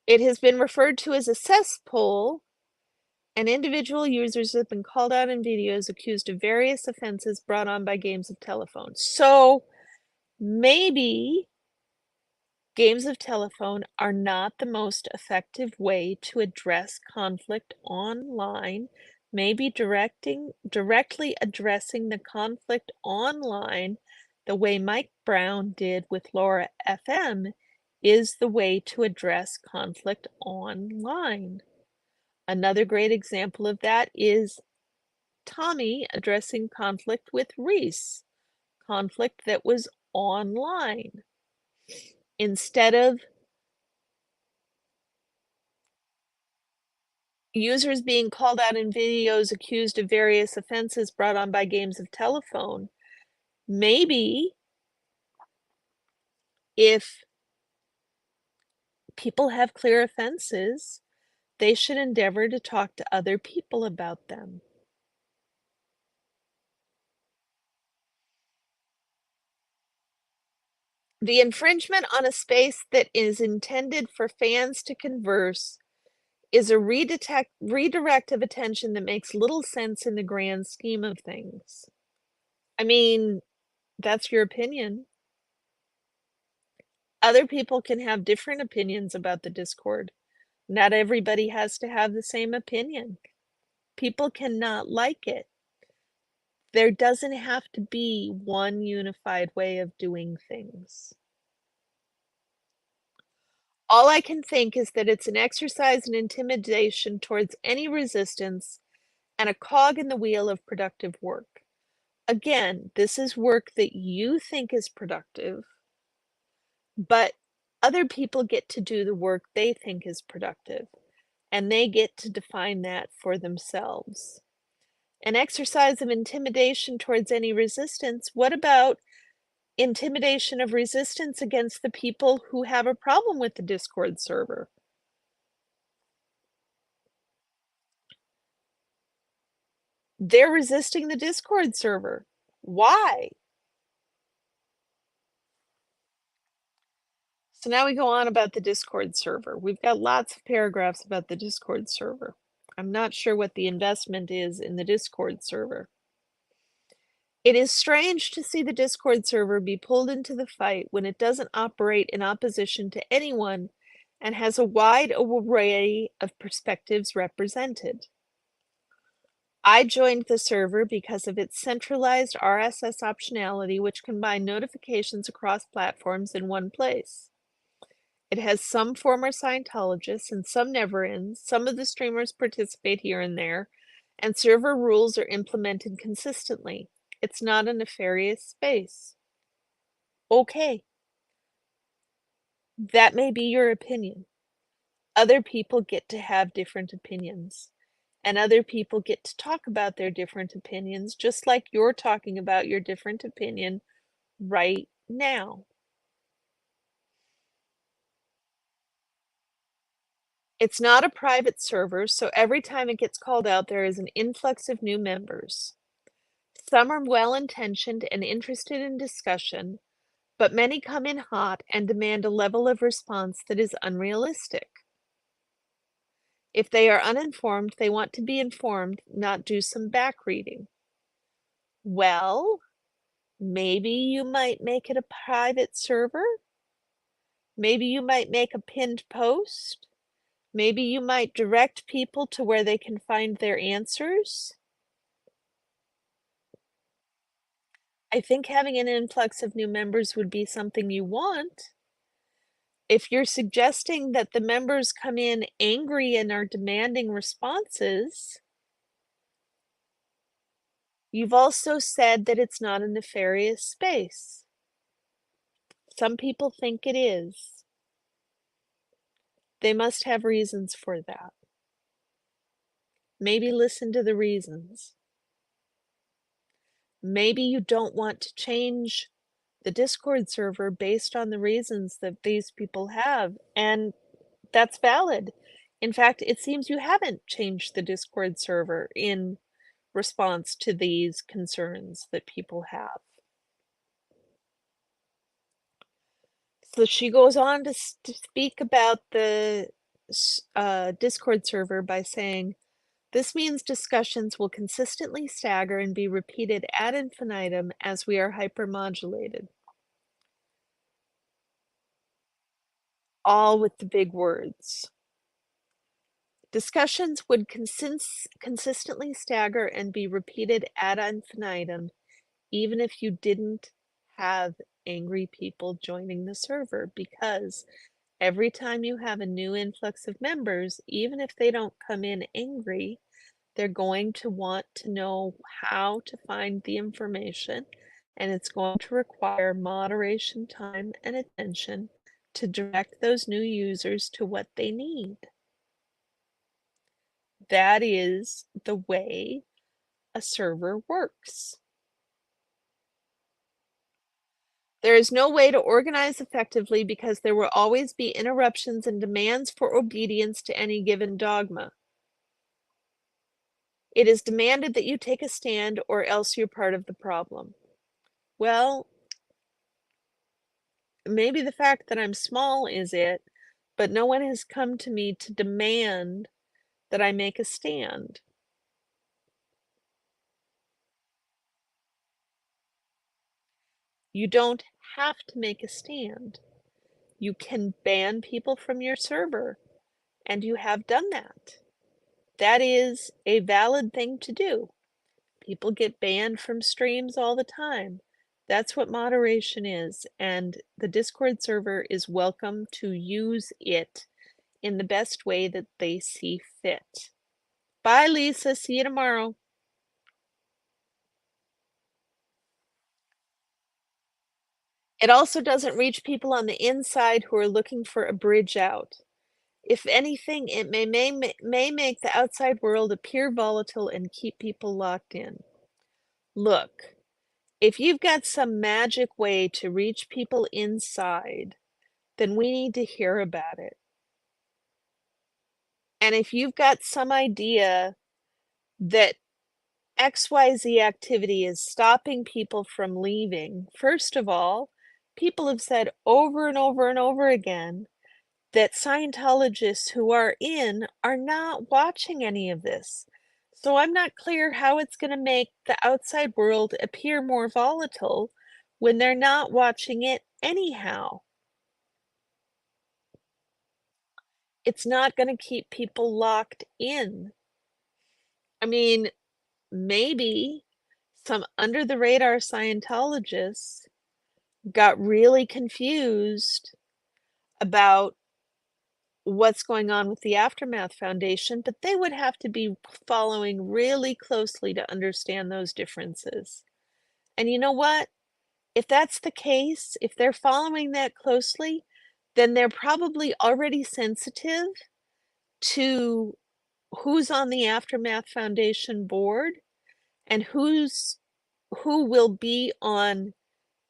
It has been referred to as a cesspool, and individual users have been called out in videos accused of various offenses brought on by games of telephone. So maybe games of telephone are not the most effective way to address conflict online. Maybe directly addressing the conflict online the way Mike Brown did with Laura FM is the way to address conflict online. Another great example of that is Tommy addressing conflict with Reese, conflict that was online. Instead of users being called out in videos accused of various offenses brought on by games of telephone, maybe if people have clear offenses, they should endeavor to talk to other people about them. The infringement on a space that is intended for fans to converse is a redirect of attention that makes little sense in the grand scheme of things. I mean, that's your opinion. Other people can have different opinions about the Discord. Not everybody has to have the same opinion. People cannot like it. There doesn't have to be one unified way of doing things. All I can think is that it's an exercise in intimidation towards any resistance and a cog in the wheel of productive work. Again, this is work that you think is productive, but other people get to do the work they think is productive, and they get to define that for themselves. An exercise of intimidation towards any resistance, what about intimidation of resistance against the people who have a problem with the Discord server? They're resisting the Discord server. Why? So now we go on about the Discord server. We've got lots of paragraphs about the Discord server. I'm not sure what the investment is in the Discord server. It is strange to see the Discord server be pulled into the fight when it doesn't operate in opposition to anyone and has a wide array of perspectives represented. I joined the server because of its centralized RSS optionality, which combined notifications across platforms in one place. It has some former Scientologists and some never-ins. Some of the streamers participate here and there, and server rules are implemented consistently. It's not a nefarious space. Okay, that may be your opinion. Other people get to have different opinions, and other people get to talk about their different opinions, just like you're talking about your different opinion right now. It's not a private server, so every time it gets called out, there is an influx of new members. Some are well-intentioned and interested in discussion, but many come in hot and demand a level of response that is unrealistic. If they are uninformed, they want to be informed, not do some back reading. Well, maybe you might make it a private server? Maybe you might make a pinned post? Maybe you might direct people to where they can find their answers? I think having an influx of new members would be something you want. If you're suggesting that the members come in angry and are demanding responses, you've also said that it's not a nefarious space. Some people think it is. They must have reasons for that. Maybe listen to the reasons. Maybe you don't want to change the Discord server based on the reasons that these people have, and that's valid. In fact, it seems you haven't changed the Discord server in response to these concerns that people have. So she goes on to speak about the Discord server by saying, this means discussions will consistently stagger and be repeated ad infinitum as we are hypermodulated. All with the big words. Discussions would consistently stagger and be repeated ad infinitum, even if you didn't have angry people joining the server, because every time you have a new influx of members, even if they don't come in angry, they're going to want to know how to find the information, and it's going to require moderation time and attention to direct those new users to what they need. That is the way a server works. There is no way to organize effectively because there will always be interruptions and demands for obedience to any given dogma. It is demanded that you take a stand or else you're part of the problem. Well, maybe the fact that I'm small is it, but no one has come to me to demand that I make a stand. You don't have to make a stand. You can ban people from your server, and you have done that. That is a valid thing to do. People get banned from streams all the time. That's what moderation is, and the Discord server is welcome to use it in the best way that they see fit. Bye, Lisa. See you tomorrow. It also doesn't reach people on the inside who are looking for a bridge out. If anything, it may make the outside world appear volatile and keep people locked in. Look, if you've got some magic way to reach people inside, then we need to hear about it. And if you've got some idea that XYZ activity is stopping people from leaving, first of all, people have said over and over and over again that Scientologists who are in are not watching any of this. So I'm not clear how it's going to make the outside world appear more volatile when they're not watching it anyhow. It's not going to keep people locked in. I mean, maybe some under the radar Scientologists got really confused about what's going on with the Aftermath Foundation, but they would have to be following really closely to understand those differences. And you know what? If that's the case, if they're following that closely, then they're probably already sensitive to who's on the Aftermath Foundation board and who will be on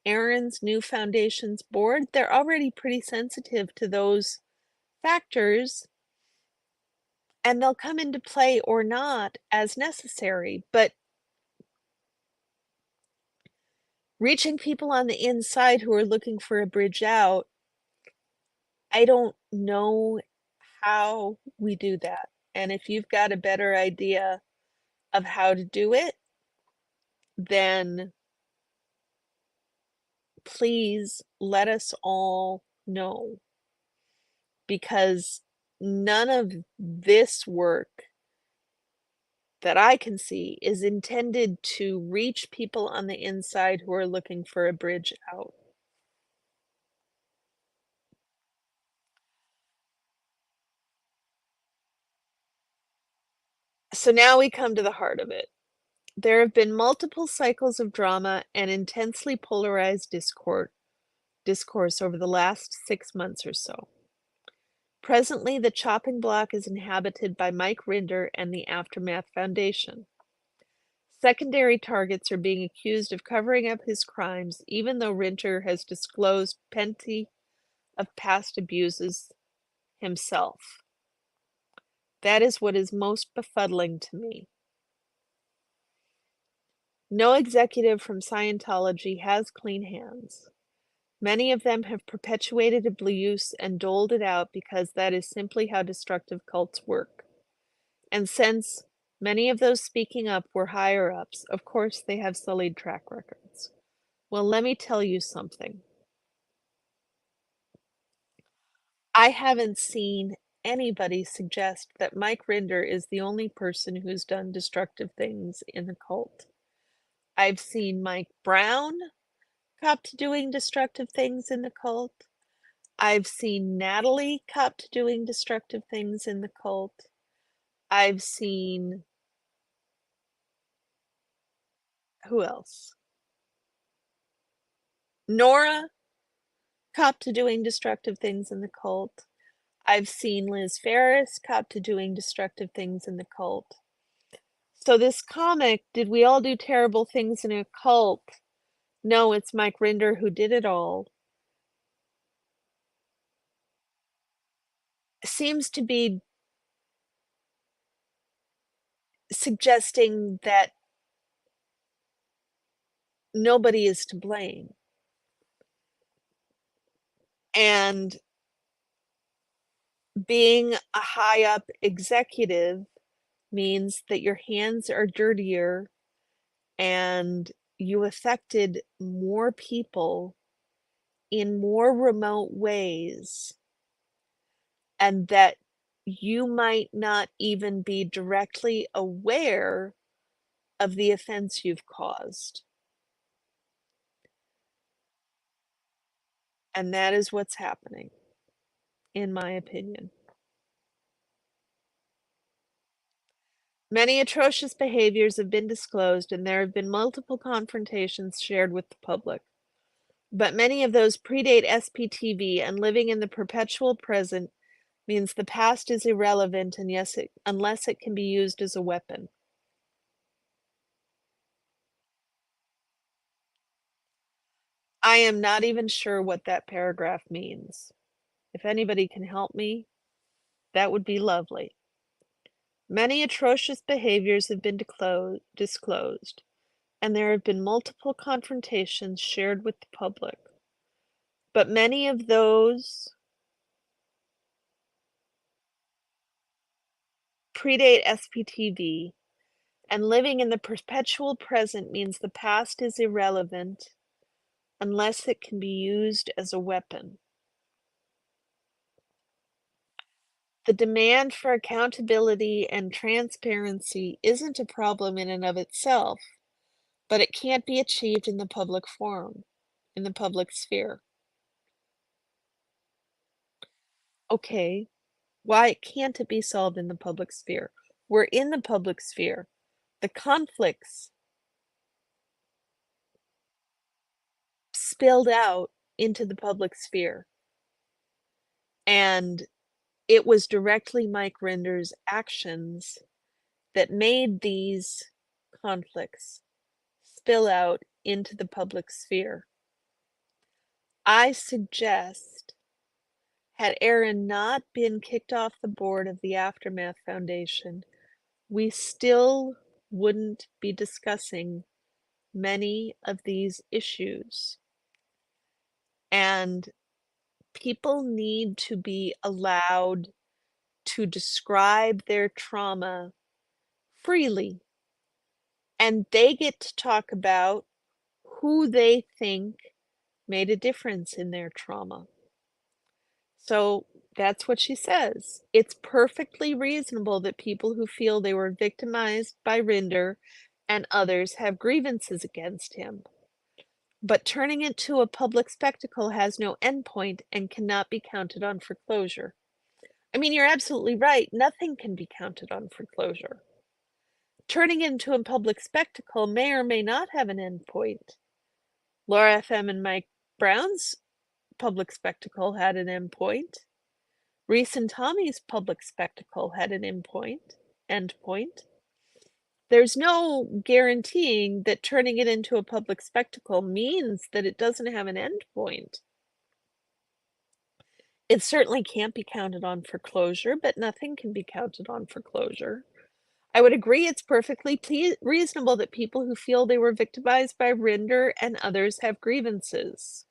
Aaron's new foundation's board. They're already pretty sensitive to those factors, and they'll come into play or not as necessary. But reaching people on the inside who are looking for a bridge out, I don't know how we do that. And if you've got a better idea of how to do it, then please let us all know, because none of this work that I can see is intended to reach people on the inside who are looking for a bridge out. So now we come to the heart of it. There have been multiple cycles of drama and intensely polarized discourse over the last 6 months or so. Presently, the chopping block is inhabited by Mike Rinder and the Aftermath Foundation. Secondary targets are being accused of covering up his crimes, even though Rinder has disclosed plenty of past abuses himself. That is what is most befuddling to me. No executive from Scientology has clean hands. Many of them have perpetuated abuse and doled it out because that is simply how destructive cults work. And since many of those speaking up were higher-ups, of course they have sullied track records. Well, let me tell you something. I haven't seen anybody suggest that Mike Rinder is the only person who's done destructive things in the cult. I've seen Mike Brown cop to doing destructive things in the cult. I've seen Natalie cop to doing destructive things in the cult. I've seen who else? Nora cop to doing destructive things in the cult. I've seen Liz Ferris cop to doing destructive things in the cult. So this comic, did we all do terrible things in a cult? No, it's Mike Rinder who did it all. Seems to be suggesting that nobody is to blame. And being a high up executive means that your hands are dirtier and you affected more people in more remote ways, and that you might not even be directly aware of the offense you've caused. And that is what's happening, in my opinion. Many atrocious behaviors have been disclosed, and there have been multiple confrontations shared with the public. But many of those predate SPTV, and living in the perpetual present means the past is irrelevant and unless it can be used as a weapon. I am not even sure what that paragraph means. If anybody can help me, that would be lovely. Many atrocious behaviors have been disclosed, and there have been multiple confrontations shared with the public. But many of those predate SPTV, and living in the perpetual present means the past is irrelevant unless it can be used as a weapon. The demand for accountability and transparency isn't a problem in and of itself, but it can't be achieved in the public forum, in the public sphere. Okay, why can't it be solved in the public sphere? We're in the public sphere. The conflicts spilled out into the public sphere. And it was directly Mike Render's actions that made these conflicts spill out into the public sphere. I suggest, had Aaron not been kicked off the board of the Aftermath Foundation, we still wouldn't be discussing many of these issues. And people need to be allowed to describe their trauma freely. And they get to talk about who they think made a difference in their trauma. So that's what she says. It's perfectly reasonable that people who feel they were victimized by Rinder and others have grievances against him. But turning it to a public spectacle has no endpoint and cannot be counted on for closure. I mean, you're absolutely right. Nothing can be counted on for closure. Turning it into a public spectacle may or may not have an endpoint. Laura FM and Mike Brown's public spectacle had an endpoint. Reese and Tommy's public spectacle had an endpoint. There's no guaranteeing that turning it into a public spectacle means that it doesn't have an endpoint. It certainly can't be counted on for closure, but nothing can be counted on for closure. I would agree it's perfectly reasonable that people who feel they were victimized by Rinder and others have grievances.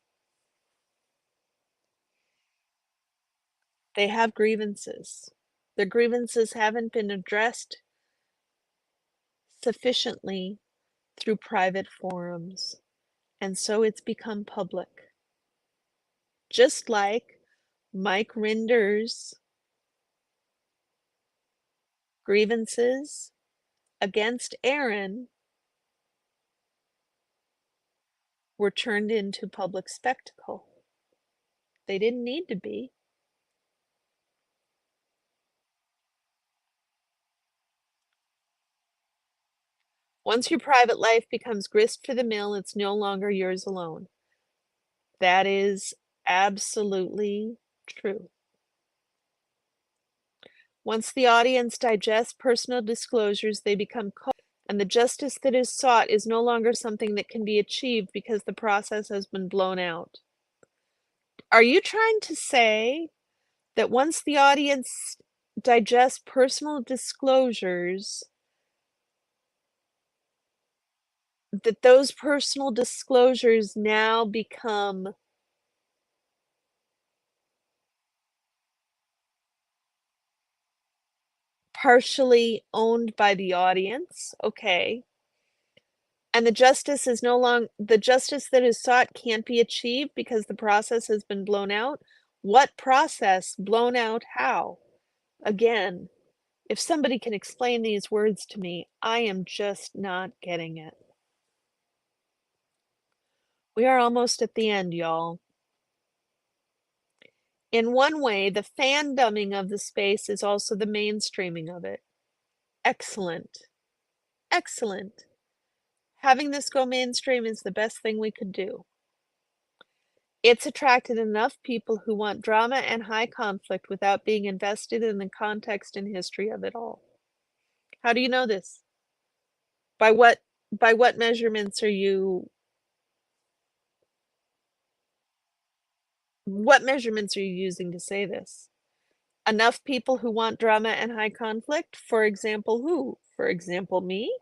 They have grievances. Their grievances haven't been addressed sufficiently through private forums, and so it's become public. Just like Mike Rinder's grievances against Aaron were turned into public spectacle. They didn't need to be. Once your private life becomes grist for the mill, it's no longer yours alone. That is absolutely true. Once the audience digests personal disclosures, they become and the justice that is sought is no longer something that can be achieved because the process has been blown out. Are you trying to say that once the audience digests personal disclosures, that those personal disclosures now become partially owned by the audience? Okay. And the justice that is sought can't be achieved because the process has been blown out? What process? Blown out how? Again, if somebody can explain these words to me, I am just not getting it. We are almost at the end, y'all. In one way, the fandoming of the space is also the mainstreaming of it. Excellent. Excellent. Having this go mainstream is the best thing we could do. It's attracted enough people who want drama and high conflict without being invested in the context and history of it all. How do you know this? By what measurements are you using to say this? Enough people who want drama and high conflict? For example, who? For example, me?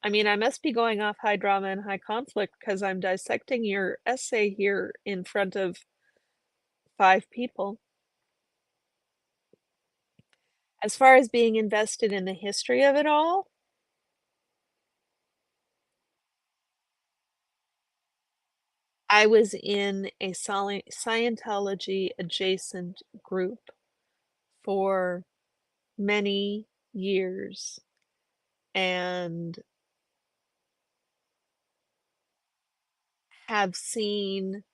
I mean, I must be going off high drama and high conflict because I'm dissecting your essay here in front of 5 people. As far as being invested in the history of it all, I was in a Scientology adjacent group for many years and have seen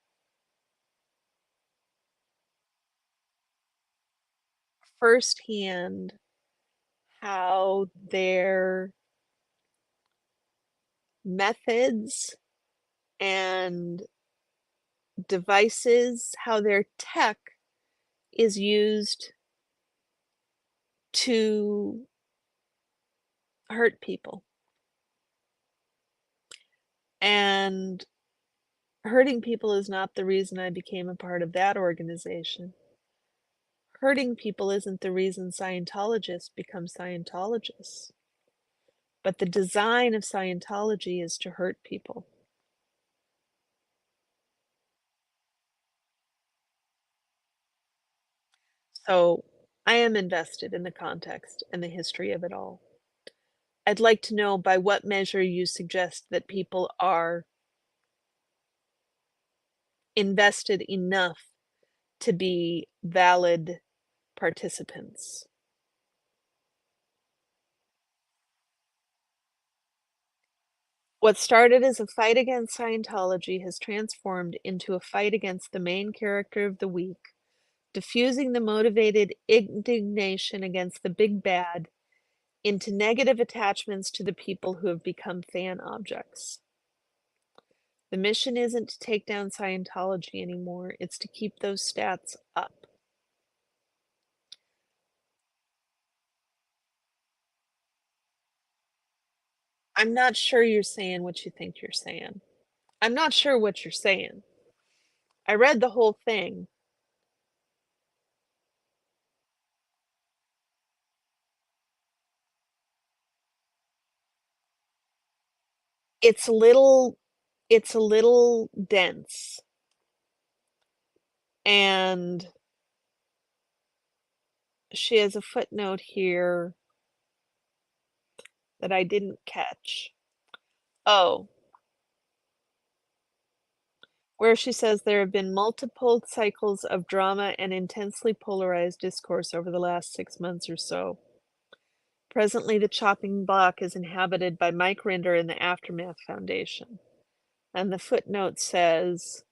firsthand how their methods and devices, how their tech is used to hurt people. And hurting people is not the reason I became a part of that organization. Hurting people isn't the reason Scientologists become Scientologists. But the design of Scientology is to hurt people. So I am invested in the context and the history of it all. I'd like to know by what measure you suggest that people are invested enough to be valid participants. What started as a fight against Scientology has transformed into a fight against the main character of the week, diffusing the motivated indignation against the big bad into negative attachments to the people who have become fan objects. The mission isn't to take down Scientology anymore, it's to keep those stats up. I'm not sure you're saying what you think you're saying. I'm not sure what you're saying. I read the whole thing. It's a little it's a little dense, and she has a footnote here that I didn't catch. Oh, where she says there have been multiple cycles of drama and intensely polarized discourse over the last 6 months or so. Presently, the chopping block is inhabited by Mike Rinder and the Aftermath Foundation. And the footnote says,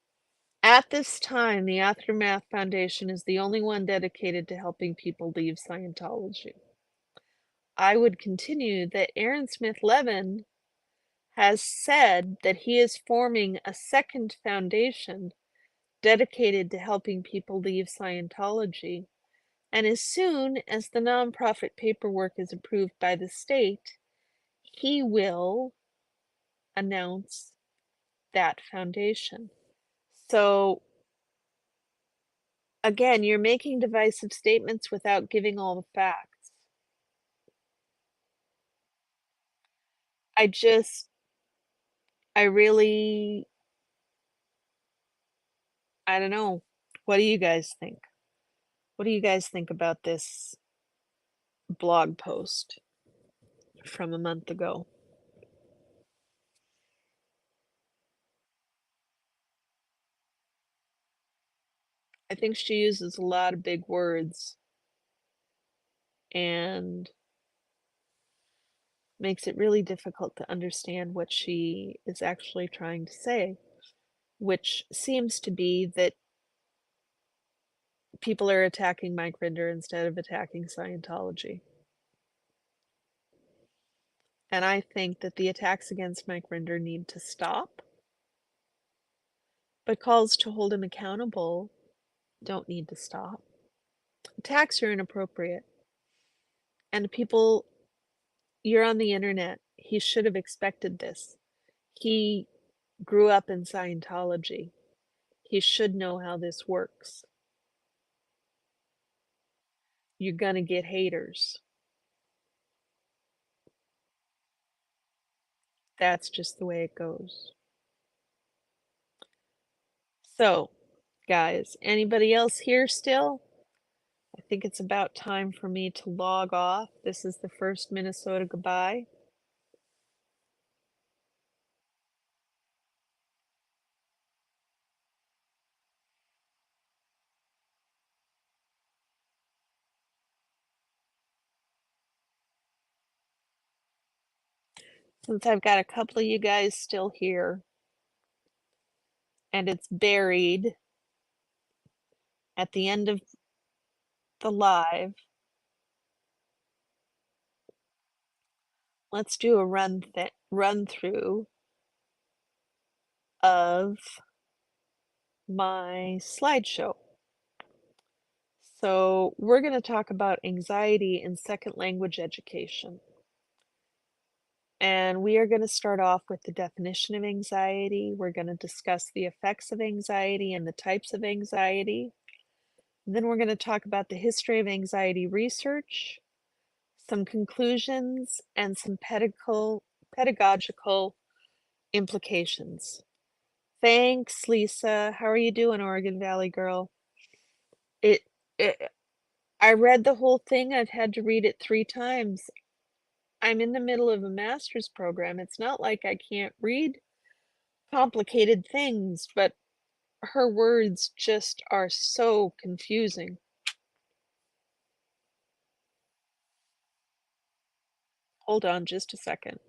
at this time, the Aftermath Foundation is the only one dedicated to helping people leave Scientology. I would continue that Aaron Smith Levin has said that he is forming a second foundation dedicated to helping people leave Scientology. And as soon as the nonprofit paperwork is approved by the state, he will announce that foundation. So again, you're making divisive statements without giving all the facts. I just, I really, I don't know. What do you guys think? What do you guys think about this blog post from a month ago? I think she uses a lot of big words and makes it really difficult to understand what she is actually trying to say, which seems to be that people are attacking Mike Rinder instead of attacking Scientology. And I think that the attacks against Mike Rinder need to stop, but calls to hold him accountable don't need to stop. Attacks are inappropriate. And people, you're on the internet. He should have expected this. He grew up in Scientology. He should know how this works. You're gonna get haters. That's just the way it goes. So, guys, anybody else here still? I think it's about time for me to log off. This is the first Minnesota goodbye. Since I've got a couple of you guys still here, and it's buried at the end of the live, let's do a run through of my slideshow. So we're going to talk about anxiety in second language education. And we are going to start off with the definition of anxiety. We're going to discuss the effects of anxiety and the types of anxiety. Then we're going to talk about the history of anxiety research, some conclusions, and some pedagogical implications. Thanks, Lisa. How are you doing, Oregon Valley girl? It, it I read the whole thing. I've had to read it 3 times. I'm in the middle of a master's program. It's not like I can't read complicated things, but her words just are so confusing. Hold on just a second.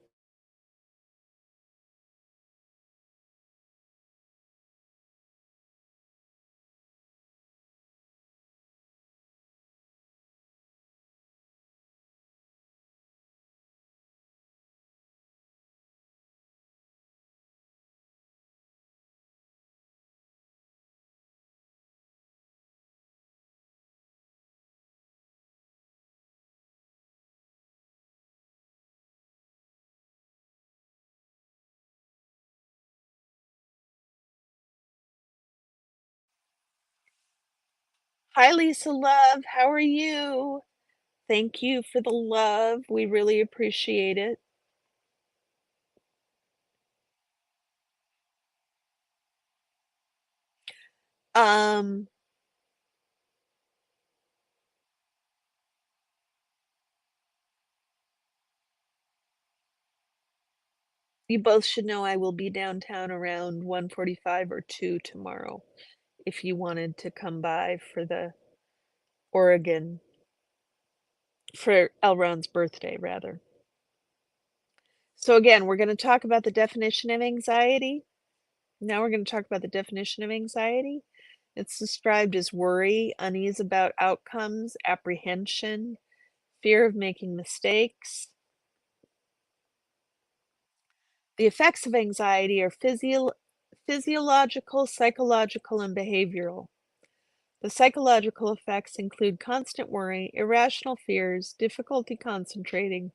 Hi, Lisa Love. How are you? Thank you for the love. We really appreciate it. Um, you both should know I will be downtown around 1:45 or 2 tomorrow if you wanted to come by for the Oregon for Elron's birthday, rather. So again, we're going to talk about the definition of anxiety. Now we're going to talk about the definition of anxiety. It's described as worry, unease about outcomes, apprehension, fear of making mistakes. The effects of anxiety are physiological, psychological, and behavioral. The psychological effects include constant worry, irrational fears, difficulty concentrating,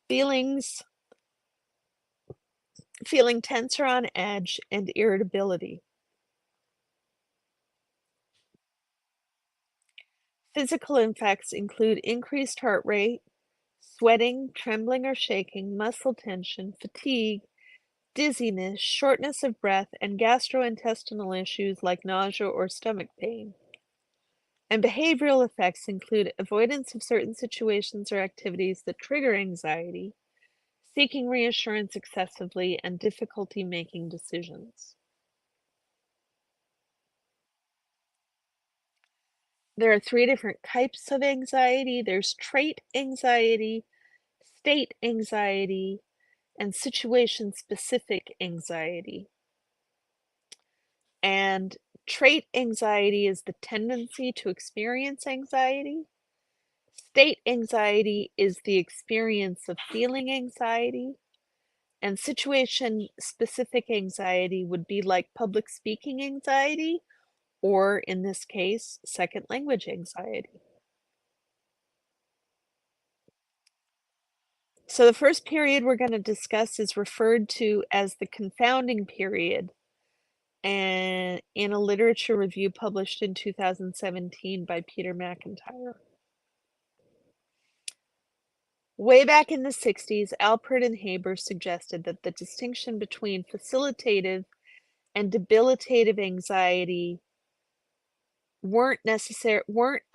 feelings feeling tense or on edge, and irritability. Physical effects include increased heart rate, sweating, trembling or shaking, muscle tension, fatigue, dizziness, shortness of breath, and gastrointestinal issues like nausea or stomach pain. And behavioral effects include avoidance of certain situations or activities that trigger anxiety, seeking reassurance excessively, and difficulty making decisions. There are three different types of anxiety. There's trait anxiety, state anxiety, and situation-specific anxiety. And trait anxiety is the tendency to experience anxiety. State anxiety is the experience of feeling anxiety. And situation-specific anxiety would be like public speaking anxiety, or in this case, second language anxiety. So the first period we're going to discuss is referred to as the confounding period, and in a literature review published in 2017 by Peter McIntyre. Way back in the 60s, Alpert and Haber suggested that the distinction between facilitative and debilitative anxiety weren't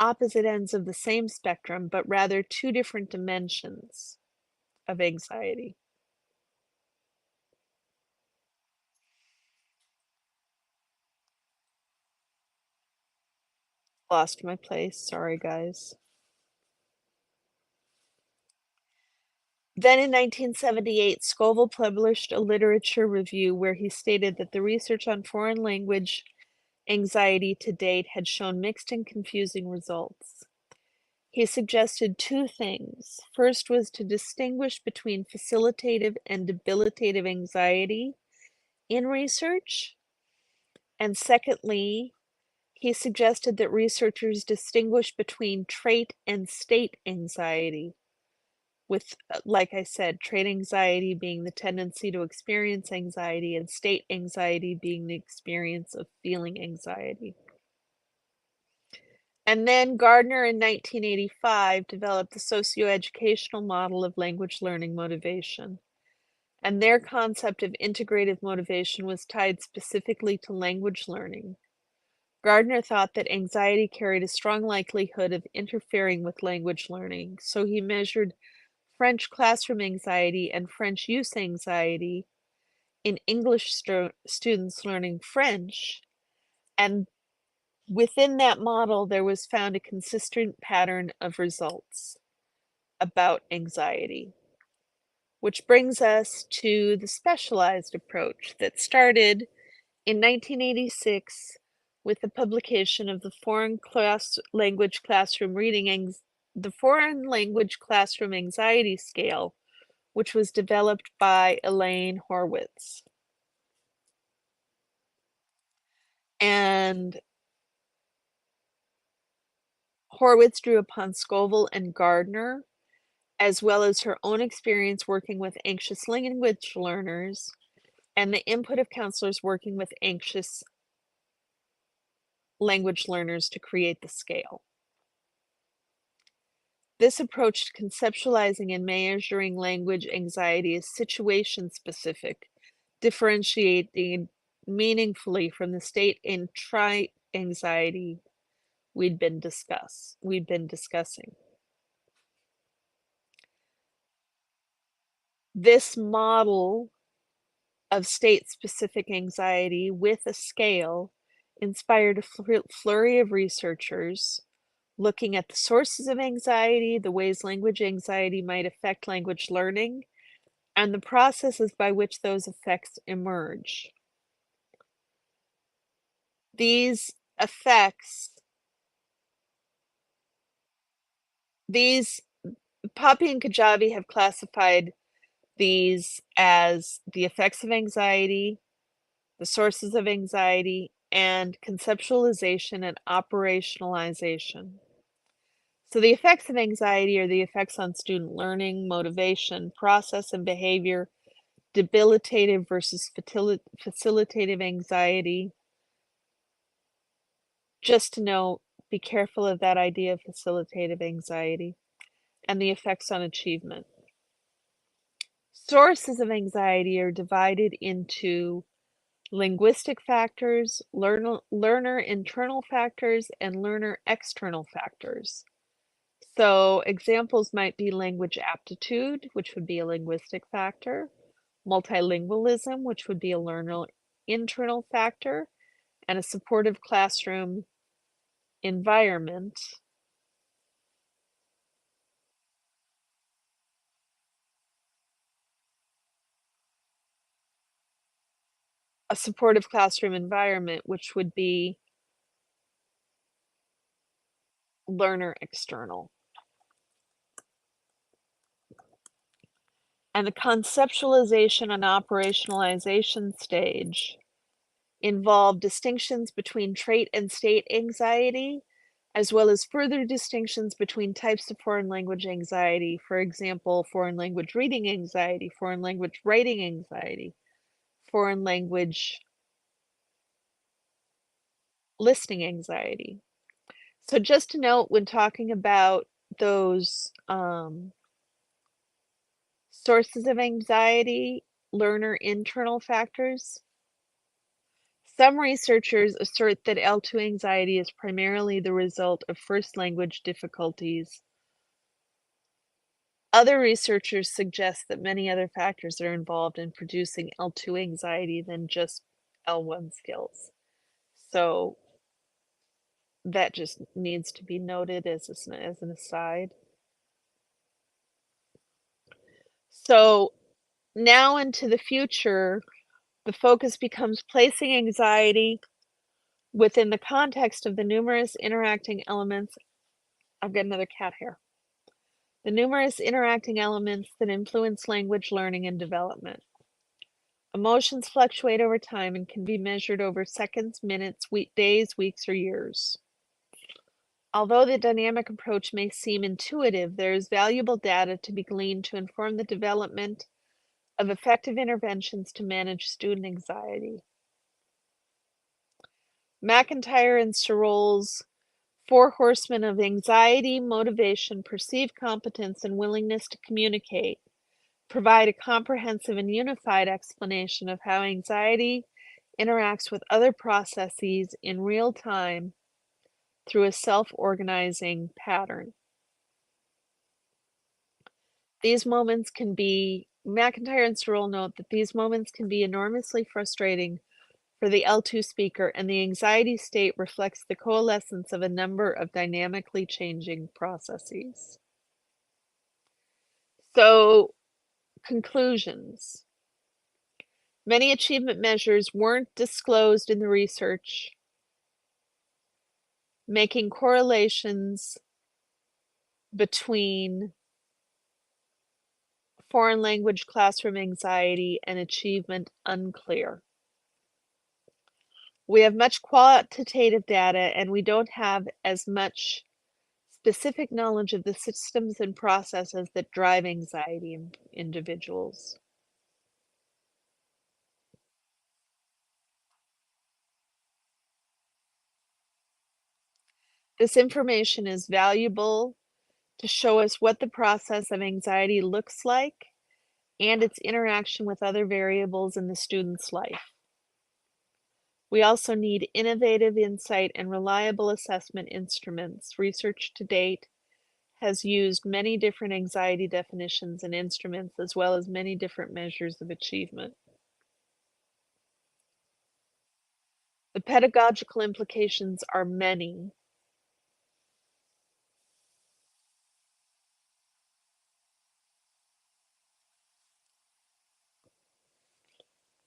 opposite ends of the same spectrum, but rather two different dimensions of anxiety. Lost my place. Sorry, guys. Then in 1978, Scoville published a literature review where he stated that the research on foreign language anxiety to date had shown mixed and confusing results. He suggested two things. First was to distinguish between facilitative and debilitative anxiety in research. And secondly, he suggested that researchers distinguish between trait and state anxiety, with, like I said, trait anxiety being the tendency to experience anxiety and state anxiety being the experience of feeling anxiety. And then Gardner in 1985 developed the socioeducational model of language learning motivation. And their concept of integrative motivation was tied specifically to language learning. Gardner thought that anxiety carried a strong likelihood of interfering with language learning, so he measured French classroom anxiety and French use anxiety in English students learning French, and within that model, there was found a consistent pattern of results about anxiety. Which brings us to the specialized approach that started in 1986 with the publication of the Foreign Language Classroom Anxiety Scale, which was developed by Elaine Horwitz. And Horwitz drew upon Scoville and Gardner, as well as her own experience working with anxious language learners and the input of counselors working with anxious language learners to create the scale. This approach to conceptualizing and measuring language anxiety is situation-specific, differentiating meaningfully from the state and anxiety we'd been discussing. This model of state-specific anxiety with a scale inspired a flurry of researchers looking at the sources of anxiety, the ways language anxiety might affect language learning, and the processes by which those effects emerge. These effects, Poppy and Kajabi have classified these as the effects of anxiety, the sources of anxiety, and conceptualization and operationalization. So the effects of anxiety are the effects on student learning, motivation, process and behavior, debilitative versus facilitative anxiety. Just to note, be careful of that idea of facilitative anxiety, and the effects on achievement. Sources of anxiety are divided into linguistic factors, learner internal factors, and learner external factors. So examples might be language aptitude, which would be a linguistic factor, multilingualism, which would be a learner internal factor, and a supportive classroom environment. A supportive classroom environment, which would be learner external. And the conceptualization and operationalization stage involve distinctions between trait and state anxiety, as well as further distinctions between types of foreign language anxiety. For example, foreign language reading anxiety, foreign language writing anxiety, foreign language listening anxiety. So just to note, when talking about those sources of anxiety, learner internal factors, some researchers assert that L2 anxiety is primarily the result of first language difficulties. Other researchers suggest that many other factors are involved in producing L2 anxiety than just L1 skills. So that just needs to be noted as an aside. So now into the future, the focus becomes placing anxiety within the context of the numerous interacting elements. I've got another cat hair. The numerous interacting elements that influence language learning and development. Emotions fluctuate over time and can be measured over seconds, minutes, days, weeks, or years. Although the dynamic approach may seem intuitive, there is valuable data to be gleaned to inform the development of effective interventions to manage student anxiety. McIntyre and Searle's Four Horsemen of Anxiety, Motivation, Perceived Competence, and Willingness to Communicate provide a comprehensive and unified explanation of how anxiety interacts with other processes in real time through a self-organizing pattern. These moments can be, McIntyre and Searle note that these moments can be enormously frustrating for the L2 speaker, and the anxiety state reflects the coalescence of a number of dynamically changing processes. So, conclusions. Many achievement measures weren't disclosed in the research, making correlations between foreign language classroom anxiety and achievement unclear. We have much quantitative data, and we don't have as much specific knowledge of the systems and processes that drive anxiety in individuals. This information is valuable to show us what the process of anxiety looks like and its interaction with other variables in the student's life. We also need innovative insight and reliable assessment instruments. Research to date has used many different anxiety definitions and instruments, as well as many different measures of achievement. The pedagogical implications are many.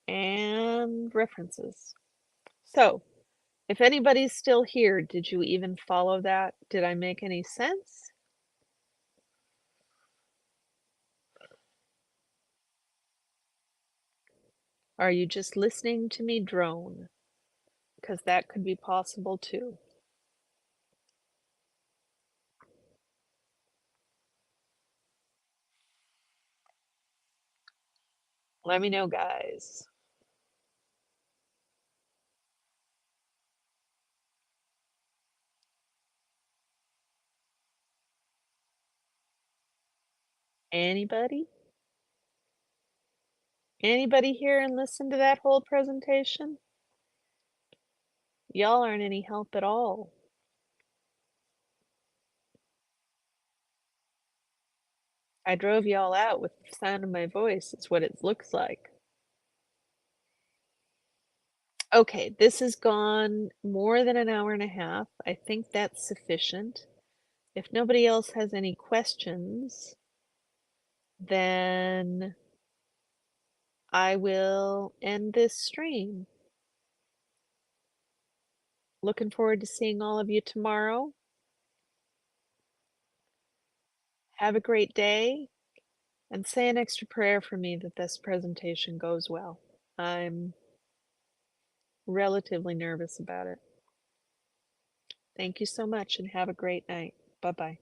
And references. So, if anybody's still here, did you even follow that? Did I make any sense? Are you just listening to me drone? Because that could be possible too. Let me know, guys. Anybody? Anybody here and listen to that whole presentation? Y'all aren't any help at all. I drove y'all out with the sound of my voice. It's what it looks like. Okay, this has gone more than an hour and a half. I think that's sufficient. If nobody else has any questions, then I will end this stream. Looking forward to seeing all of you tomorrow. Have a great day, and say an extra prayer for me that this presentation goes well. I'm relatively nervous about it. Thank you so much and have a great night. Bye bye.